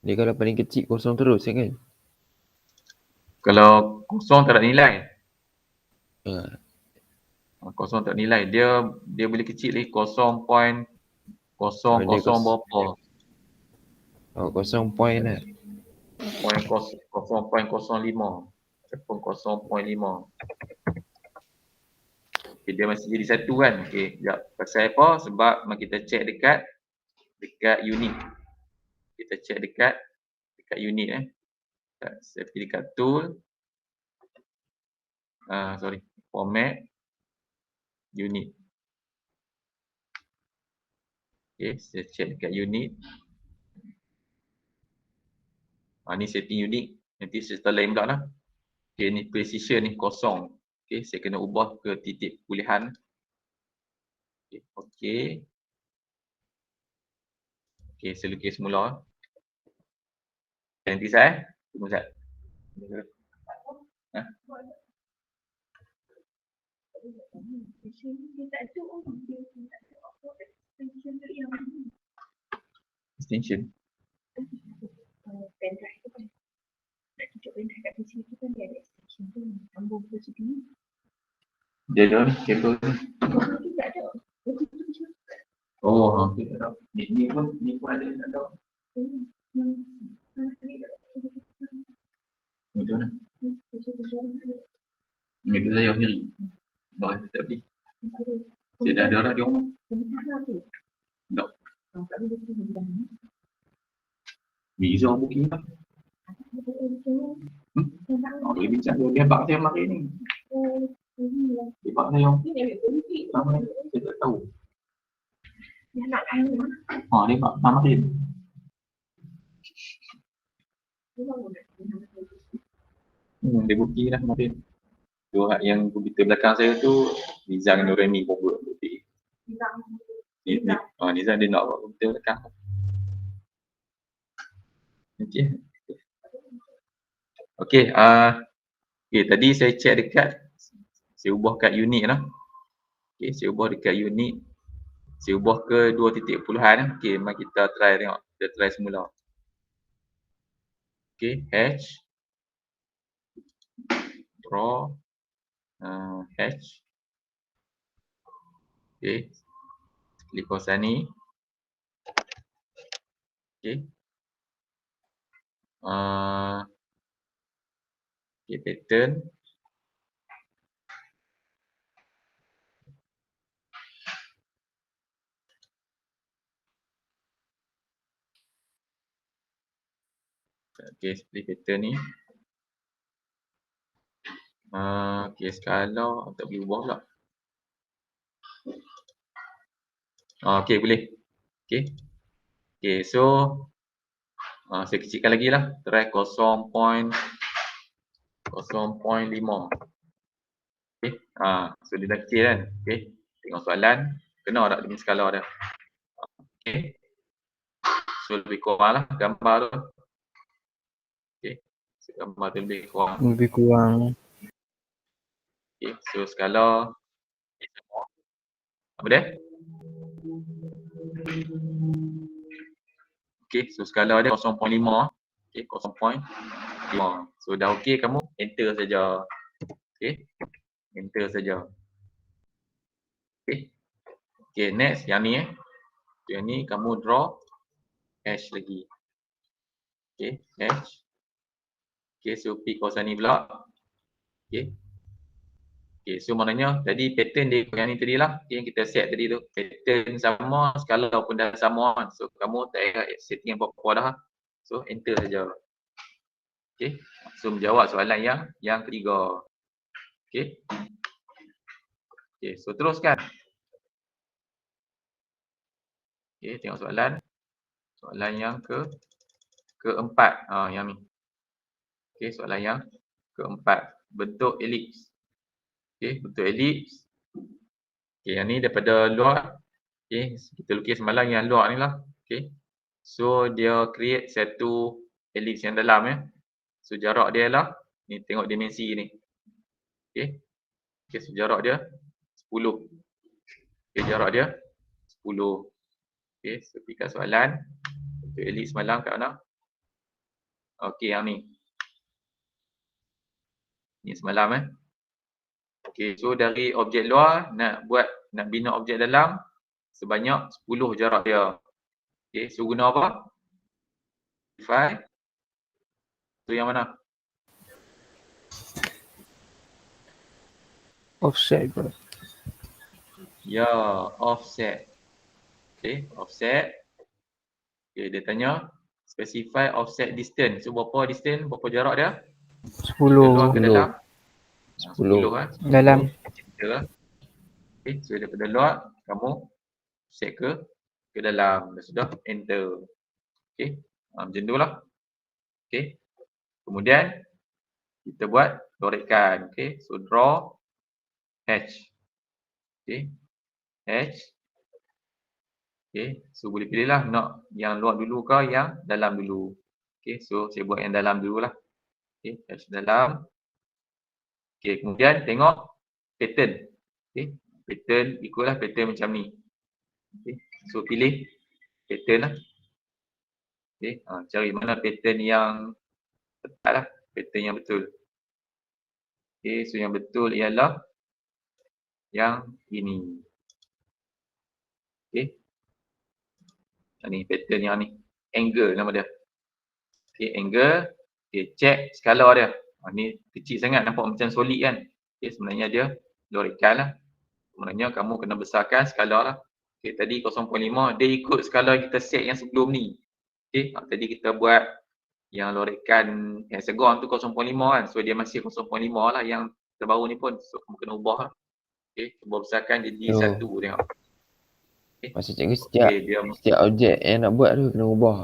[SPEAKER 3] Dia kalau paling kecil kosong terus kan?
[SPEAKER 1] Kalau kosong tak ada nilai.
[SPEAKER 3] Ha.
[SPEAKER 1] Kosong tak ada nilai. Dia boleh kecil lagi 0.00 berapa.
[SPEAKER 3] Kosong point lah.
[SPEAKER 1] 0.05 ataupun 0.5. Okay, dia masih jadi 1 kan. Okey, sekejap. Pasal apa? Sebab kita check dekat unit. Kita check dekat unit Saya pilih dekat tool. format unit. Okay, saya check dekat unit. Ni setting unit. Nanti serta lain pula lah. Okay, ni precision ni kosong. Okay, saya kena ubah ke titik pulihan. Okay. Okay, saya lukis semula. Nanti saya. Tunggu sekejap. Ha? Extension.
[SPEAKER 4] Pendrive tu kan. Nak tunjuk pendrive kat PC tu kan dia ada extension tu. Sambung ke CPU.
[SPEAKER 1] Dia ada ni, kabel ni.
[SPEAKER 4] Itu tak ada. Itu je.
[SPEAKER 1] Oh, okay, tak tahu. Ni pun ada, tak tahu. Itu mana? Itu saya sendiri. Bahan saya tak beli. Saya dah ada lah di rumah. Tak. Visa booking lah. Boleh bincang dulu. Dia bak saya mari ni. Dia bak saya. Sama ni. Saya tak tahu.
[SPEAKER 4] Dia nak tanya.
[SPEAKER 1] Dia bak mari. Dia booking lah mari. Dua yang komputer belakang saya tu Nizam Nurani pun buat bukti. Nizam dia nak buat komputer belakang. Okay. Okay, tadi saya check dekat, saya ubah kat unit lah. Okay, saya ubah dekat unit. Saya ubah ke 2 titik puluhan. Okay, mari kita try tengok. Kita try semula. Okay, hash. Draw. Hash. Okay. Klik kawasan ni. Okay. Okay, pattern. Okay, split pattern ni. Okay, skala tak boleh ubah pula. Okay, boleh. Okay. Okay, so saya kecilkan lagi lah. Try 0.5. Okay. So dia dah kecil kan. Okay. Tengok soalan. Kena tak dengan skala dia. Okay. So lebih kurang lah gambar tu. Okay. So gambar tu lebih kurang.
[SPEAKER 3] Lebih kurang.
[SPEAKER 1] Okay. So skala. Apa dia? Okay. So skala dia 0.5. Okay. 0.5. So dah okay, kamu enter saja. Okay. Enter saja. Okay. Okay, next yang ni Yang ni kamu draw hash lagi. Okay, hash. Okay, so pick kawasan ni pula. Okay. Okay, so maknanya tadi pattern dia yang ni tadi lah. Okay, yang kita set tadi tu. Pattern sama, skala pun dah sama. So kamu tak payah setting apa-apa dah. So enter saja. Okay, so menjawab soalan yang ketiga. Okay. Okay, so teruskan. Okay, tengok soalan. Soalan yang keempat. Yang ni. Okay, soalan yang keempat. Bentuk elips. Okay, bentuk elips. Okay, yang ni daripada luar. Okay, kita lukis semalam yang luar ni lah. Okay. So, dia create satu elips yang dalam ya. So, jarak dia lah. Ni tengok dimensi ni. Okay. Okay, so jarak dia 10. Okay, jarak dia 10. Okay, so pergi kat soalan. Bentuk elips semalam kat mana? Okay, yang ni. Ni semalam Okay, so dari objek luar nak bina objek dalam sebanyak 10 jarak dia. Okay, so guna apa? Modify. So yang mana?
[SPEAKER 3] Offset bro.
[SPEAKER 1] Ya, offset. Okay, offset. Okay, dia tanya specify offset distance. So berapa distance, berapa jarak dia?
[SPEAKER 3] 10.
[SPEAKER 1] Dari luar ke dalam?
[SPEAKER 3] 10.
[SPEAKER 1] 10
[SPEAKER 2] Dalam.
[SPEAKER 1] enter lah. Okay, so daripada luar kamu set ke dalam. Dah sudah enter. Okay, macam tu lah. Okay, kemudian kita buat lorekkan. Okay, so draw hatch. Okay, hatch. Okay, so boleh pilih lah nak yang luar dulu ke yang dalam dulu. Okay, so saya buat yang dalam dulu lah. Okay, hatch dalam. Okay, kemudian tengok pattern. Okay, pattern ikutlah pattern macam ni. Okay, so pilih pattern lah. Okay, cari mana pattern yang tepat lah, pattern yang betul. Okay, so yang betul ialah yang ini. Okay, ni pattern yang ni, angle nama dia. Okay, angle. Okay, check skala dia. Ni kecil sangat, nampak macam solid kan. Okay, sebenarnya dia lorekkan lah. Sebenarnya kamu kena besarkan skala lah. Okay, tadi 0.5 dia ikut skala kita set yang sebelum ni. Okay, tadi kita buat yang lorekkan hexagon tu 0.5 kan. So dia masih 0.5 lah yang terbaru ni pun. So kamu kena ubah lah. Okay, cuba besarkan jadi 1 tengok. Okay.
[SPEAKER 3] Maksud cikgu setiap
[SPEAKER 1] Okay,
[SPEAKER 3] setiap objek yang nak buat tu kena ubah.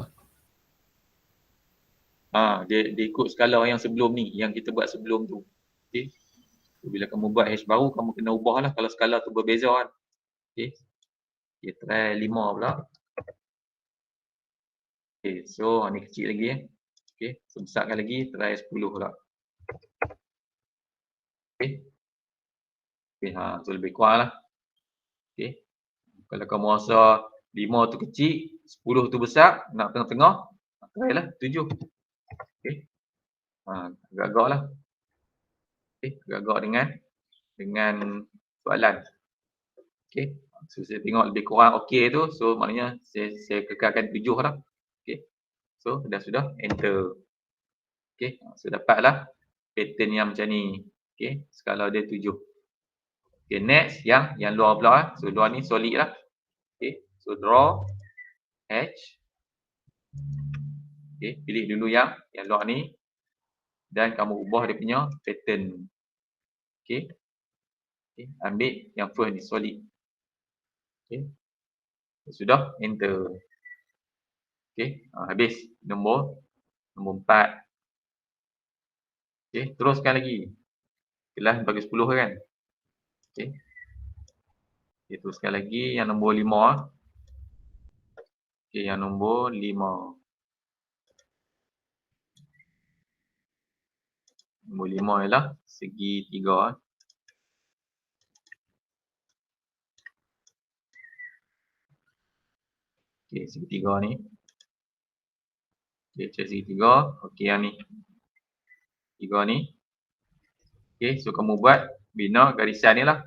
[SPEAKER 1] dia ikut skala yang sebelum ni, yang kita buat sebelum tu. Okay. So, bila kamu buat hash baru, kamu kena ubah lah kalau skala tu berbeza kan. Okay. Okay, try 5 pula. Okay, so ni kecil lagi Okay, so besarkan lagi, try 10 pula. Okay. Okay, so lebih kurang lah. Okay. Kalau kamu rasa 5 tu kecil, 10 tu besar, nak tengah-tengah, try lah 7. Okay. Agak-agak lah. Okay, agak-agak dengan soalan. Okay. So saya tengok lebih kurang okey tu, so maknanya saya kekalkan 7 lah. Okay. So dah sudah enter. Okay. So dapatlah pattern yang macam ni. Okay. Skala dia 7. Okay. Next yang luar pula. So luar ni solid lah. Okay. So draw hatch. Okay. Pilih dulu yang luar ni dan kamu ubah dia punya pattern. Okay. Okay. Ambil yang first ni solid. Okay. Sudah enter. Okay. Habis nombor 4. Okay. Teruskan lagi. Kelas bagi 10 kan. Okay. Okay. Teruskan lagi yang nombor 5. Okay. Yang nombor 5. Nombor 5 ialah segi 3. Okay, segi 3 ni. Okay, cek segi 3. Okay, yang ni. 3 ni. Okay, so kamu buat bina garisan ni lah.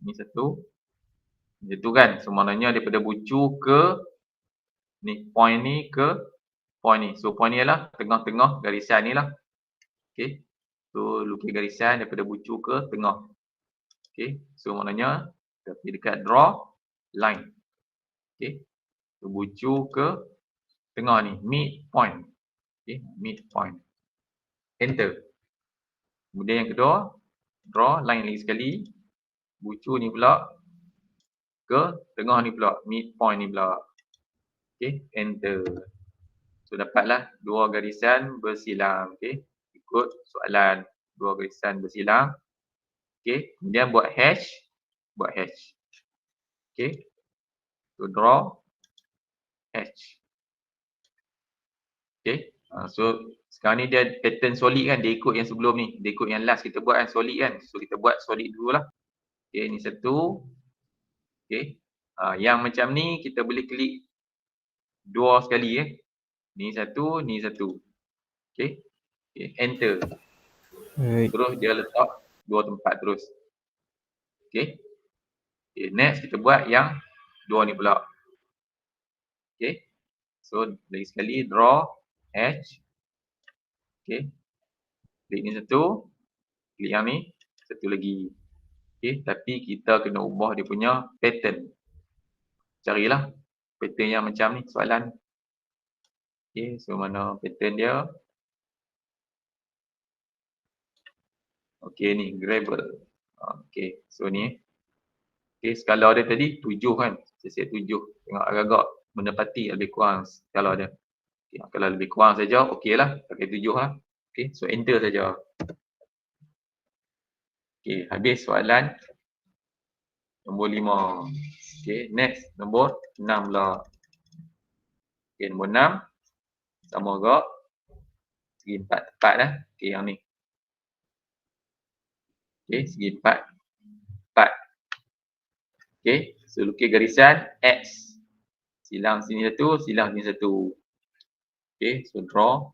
[SPEAKER 1] Ni satu. Macam tu kan. So, maknanya daripada bucu ke ni, point ni ke point ni. So, point ni ialah tengah-tengah garisan ni lah. Okay. So, lukis garisan daripada bucu ke tengah. Okay. So, maknanya tapi dekat draw line. Okay. So, bucu ke tengah ni. Mid point. Okay. Mid point. Enter. Kemudian yang kedua, draw line lagi sekali. Bucu ni pula ke tengah ni pula. Mid point ni pula. Okay. Enter. So, dapatlah 2 garisan bersilang. Okay. Ikut soalan. 2 garisan bersilang. Okay. Kemudian buat hash. Buat hash. Okay. So, draw hash. Okay. So, sekarang ni dia pattern solid kan. Dia ikut yang sebelum ni. Dia ikut yang last kita buat kan. Solid kan. So, kita buat solid dulu lah. Okay. Ni satu. Okay. Yang macam ni kita boleh klik 2 sekali Ni satu. Ni satu. Okay. Okay. Enter. Terus dia letak 2 tempat terus. Okay. Okay. Next kita buat yang 2 ni pula. Okay. So, lagi sekali draw hatch. Okay. Klik ni satu. Klik yang ni. Satu lagi. Okay. Tapi kita kena ubah dia punya pattern. Carilah pattern yang macam ni soalan. Okay. So, mana pattern dia. Okey ni gravel. Okey, so ni okey, skala dia tadi 7 kan. Saya set 7. Tengok agak-agak mendapati lebih kurang skala dia. Okay, kalau lebih kurang saja okeylah, pakai 7 lah. Okey, so enter saja. Okey, habis soalan nombor 5. Okey, next nombor 6 pula. Okey, nombor 6 sama juga. Segi 4 tepat dah. Okey, yang ni. Okey, segi 4. Okey, so lukis garisan X. Silang sini satu, silang sini satu. Okey, so draw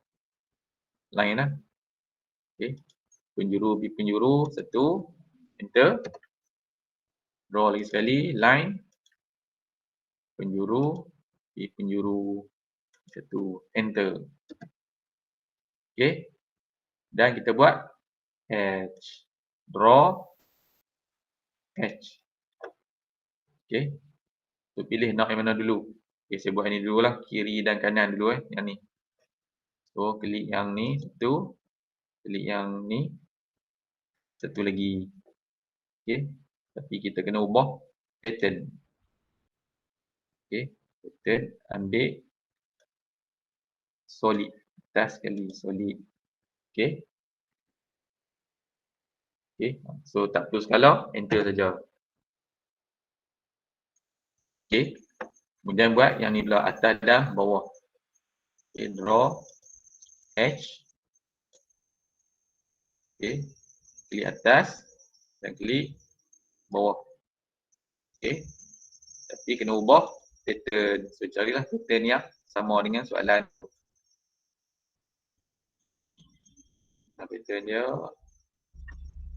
[SPEAKER 1] line lah. Okey, penjuru pergi penjuru satu, enter. Draw lagi sekali, line. Penjuru pergi penjuru satu, enter. Okey, dan kita buat hatch. Draw hatch. Okey, so pilih nak yang mana dulu. Okey, saya buat yang ni dululah, kiri dan kanan dulu yang ni. So klik yang ni satu, klik yang ni satu lagi. Okey, tapi kita kena ubah pattern. Okey, pattern ambil solid, atas sekali solid. Okey. Okey, so tak perlu skala, enter saja. Okey, kemudian buat yang ni pula, atas dan bawah. Okey, draw H. Okey, klik atas dan klik bawah. Okey, tapi kena ubah pattern. So carilah pattern yang sama dengan soalan. Pattern dia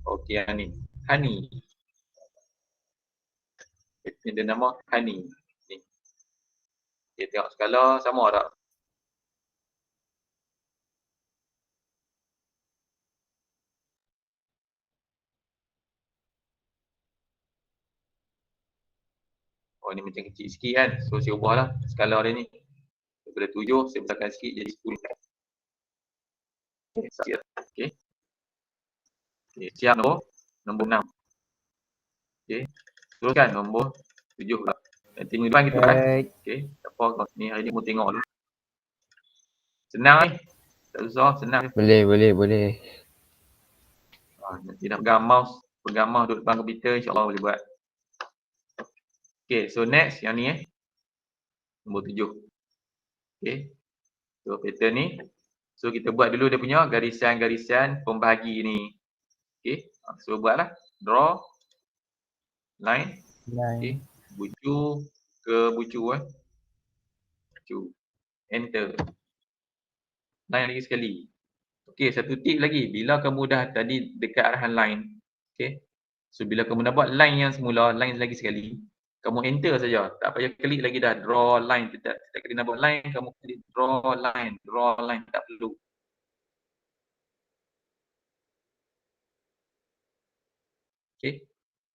[SPEAKER 1] okey, yang ni honey. Pattern dia nama honey ni. Kita tengok skala sama tak? Oh, ni macam kecil sikit kan. So saya ubahlah skala dia ni. Daripada 7 saya besarkan sikit jadi 10. Okey. Okey. Okey, siap nombor 6. Okey. Teruskan nombor 7 pula. Nanti minggu depan kita buat. Okey. Tak apa, ni hari ni mau tengok dulu. Senang ni. Tak susah, senang.
[SPEAKER 3] Boleh.
[SPEAKER 1] Nanti nak pegang mouse duduk depan komputer, insya-Allah boleh buat. Okey, so next yang ni nombor 7. Okey. So pattern ni. So kita buat dulu dia punya garisan-garisan pembahagi ni. Okey. So buatlah. Draw line. Okey. Bucu ke bucu bucu. Enter. Line lagi sekali. Okey, satu tip lagi. Bila kamu dah tadi dekat arahan line, okey. So bila kamu dah buat line yang semula, line lagi sekali, kamu enter saja. Tak payah klik lagi dah draw line. Tak kena nak buat line, kamu klik draw line, tak perlu. Okey.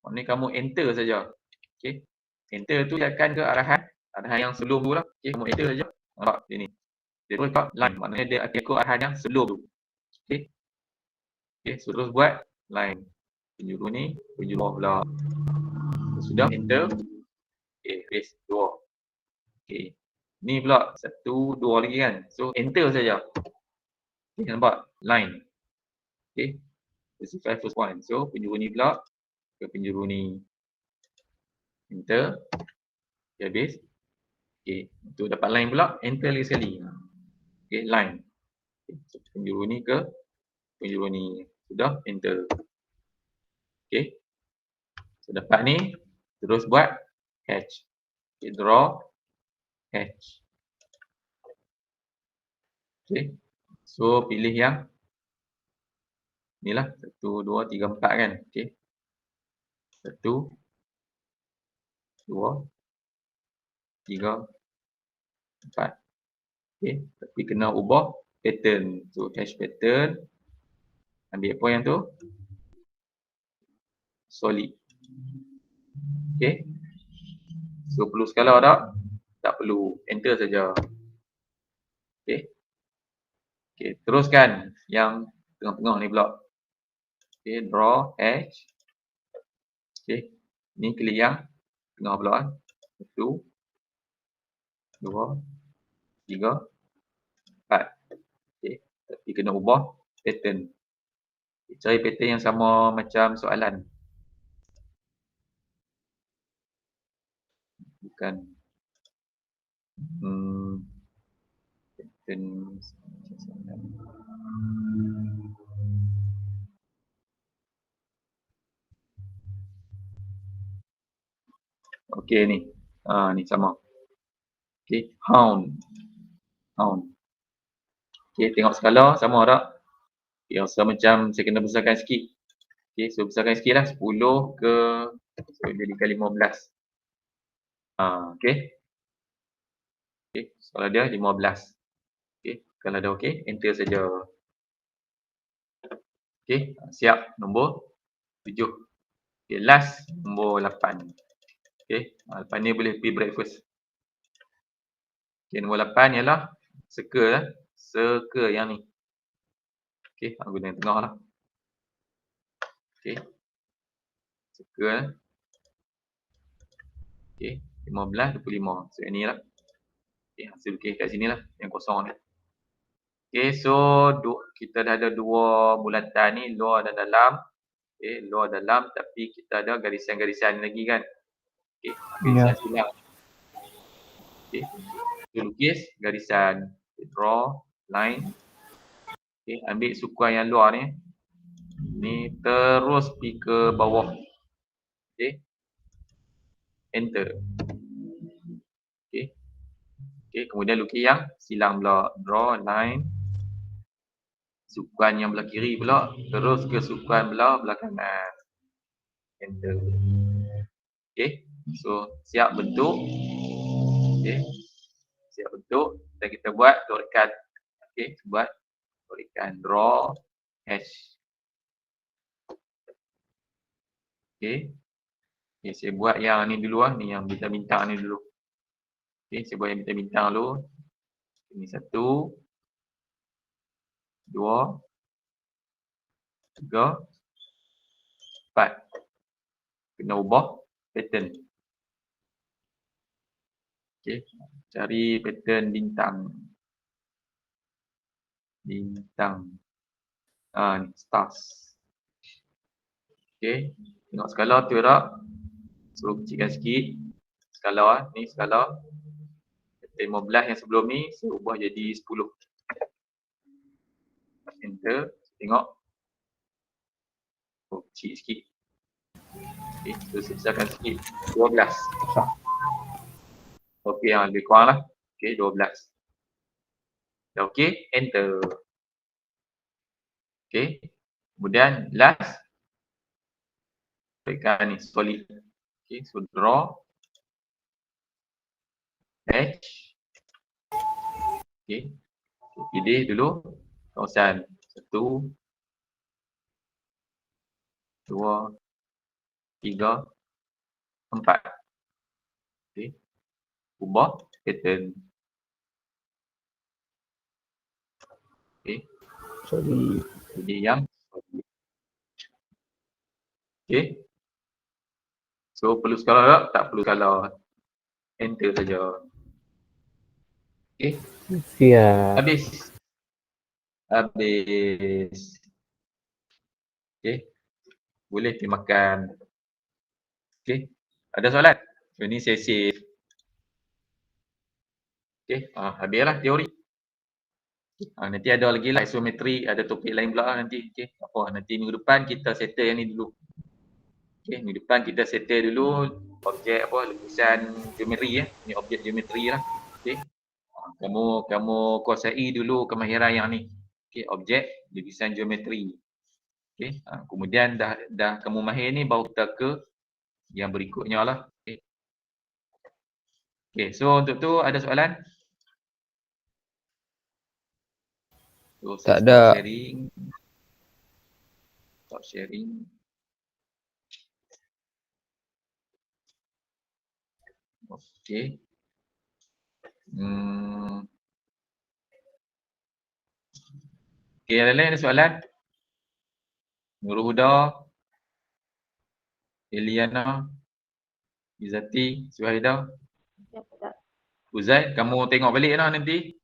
[SPEAKER 1] Ni kamu enter saja. Okey. Enter tu dia akan ke arahan yang sebelum tu lah. Okey, kamu enter saja. Nampak sini. Dia terus kat line. Maknanya dia akan ikut arahan yang sebelum tu. Okey. Okey, so terus buat line. Penjuru ni, penjuru bawah pula. Sudah enter. Okey, paste 2. Okey. Ni pula 1, 2 lagi kan. So enter saja. Okey, nampak line. Okey. Specify first point. So penjuru ni pula ke penjuru ni. Enter. Okay, habis. Okey, untuk dapat line pula, enter lagi sekali. Okey, line. Okay, so penjuru ni ke penjuru ni. Sudah, enter. Okey. So dapat ni, terus buat hatch. Okay, draw hatch. Okey. So pilih yang inilah 1, 2, 3, 4 kan. Okey. 1, 2, 3, 4. Okey, tapi kena ubah pattern. So hash pattern. Ambil apa yang tu? Solid. Okey. So perlu skala tak? Tak perlu. Enter saja. Okey. Okey, teruskan yang tengah-tengah ni pula. Okay, draw H. Okay, ni klik yang tengah pula. 1, 2, 3, 4. Okay, tapi kena ubah pattern. Cari pattern yang sama macam soalan. Bukan pattern soalan. Okey ni. Ni sama. Okey, hound. Okey, tengok skala sama tak? Okay, rasa macam saya kena besarkan sikit. Okey, so besarkan sikit lah. 10 ke so jadikan 15. Okey. Okey, skala dia 15. Okey, kalau dah okey, enter saja. Okey, siap. Nombor 7. Okey, last nombor 8. Okey, lepas ni boleh pergi breakfast. Okey, nombor 8 ialah circle lah. Circle yang ni. Okey, guna yang tengah lah. Okey. Circle. Okey, 15, 25. So yang ni lah. Okey, hasil okey kat sini lah. Yang kosong ni. Okey, so kita dah ada dua bulatan ni, luar dan dalam. Okey, luar dalam tapi kita ada garisan-garisan lagi kan. Okey, garisan silang. Okey, so lukis garisan, draw line. Okey, ambil sukuan yang luar ni. Ni terus pergi ke bawah. Okey. Enter. Okey. Okey, kemudian lukis yang silang pula. Draw line. Sukuan yang belah kiri pula terus ke sukuan belah kanan. Enter. Okey. So siap bentuk. Okey. Siap bentuk dan kita buat torikan. Okey, buat torikan draw hash. Okey. Okey, saya buat yang ni dulu lah, ni yang bintang-bintang ni dulu. Okey, saya buat yang bintang-bintang dulu. Ini 1, 2, 3, 4. Kena ubah pattern. Okey, cari pattern bintang. Bintang. Ni stars. Okey, tengok skala tu tak? Suruh kecilkan sikit. Skala ni skala. Pattern 15 yang sebelum ni saya ubah jadi 10. Enter, tengok. Oh, kecil sikit. Okey, so saya besarkan sikit. 12. Okey, lebih kurang lah. Okey, 12. Dah okey, enter. Okey. Kemudian last tekan ni solid. Okey, so draw H. Okey. Pilih dulu kawasan 1, 2, 3, 4. Okey. Ubah pattern. Okey.
[SPEAKER 3] Sorry.
[SPEAKER 1] Jadi yang okey. So perlu skala tak? Tak perlu skala. Enter saja. Okey.
[SPEAKER 2] Siap.
[SPEAKER 1] Habis. Okey. Boleh pergi makan. Okey. Ada soalan? So ni saya save. Okey. Habislah teori. Nanti ada lagi lah isometri, ada topik lain pula lah nanti. Okey. Apa? Nanti minggu depan kita settle yang ni dulu. Okey, minggu depan kita settle dulu objek apa, lukisan geometri ya. Ni objek geometri lah. Okey. Kamu kuasai dulu kemahiran yang ni. Okey, objek lukisan geometri. Okey. Kemudian dah kamu mahir ni baru kita ke yang berikutnya lah. Okey. Okey, so untuk tu ada soalan? So,
[SPEAKER 3] Tak ada.
[SPEAKER 1] Stop sharing. Okey. Okey, yang lain ada soalan? Nurul Huda, Eliana, Izzati, Suhaida, Uzaid, kamu tengok balik lah nanti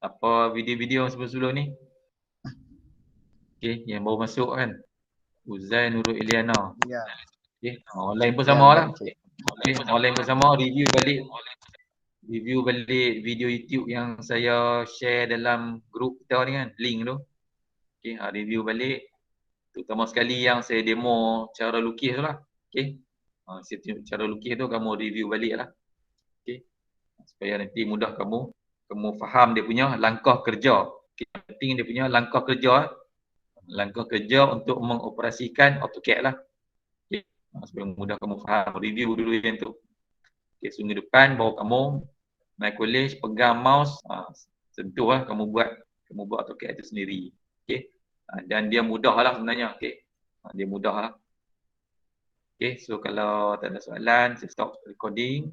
[SPEAKER 1] apa video-video sebelum-sebelum ni. Okey, yang baru masuk kan. Uzaid, Nurul, Eliana.
[SPEAKER 5] Ya.
[SPEAKER 1] Okey, online pun
[SPEAKER 3] Ya,
[SPEAKER 1] sama lah.
[SPEAKER 3] Encik.
[SPEAKER 1] Okey, online pun sama, review balik video YouTube yang saya share dalam grup kita ni kan, link tu. Okey, review balik. Terutama sekali yang saya demo cara lukis tu lah. Okey. Saya tunjuk cara lukis tu kamu review balik lah. Okey. Supaya nanti mudah kamu faham dia punya langkah kerja. Okay. Penting dia punya langkah kerja. Langkah kerja untuk mengoperasikan AutoCAD lah. Okay. Supaya mudah kamu faham. Review dulu yang tu. Okay. So, minggu depan bawa kamu naik college, pegang mouse, sentuh lah kamu buat AutoCAD itu sendiri. Okay. Dan dia mudah lah sebenarnya. Okay. Dia mudah lah. Okay. So, kalau tak ada soalan, saya stop recording.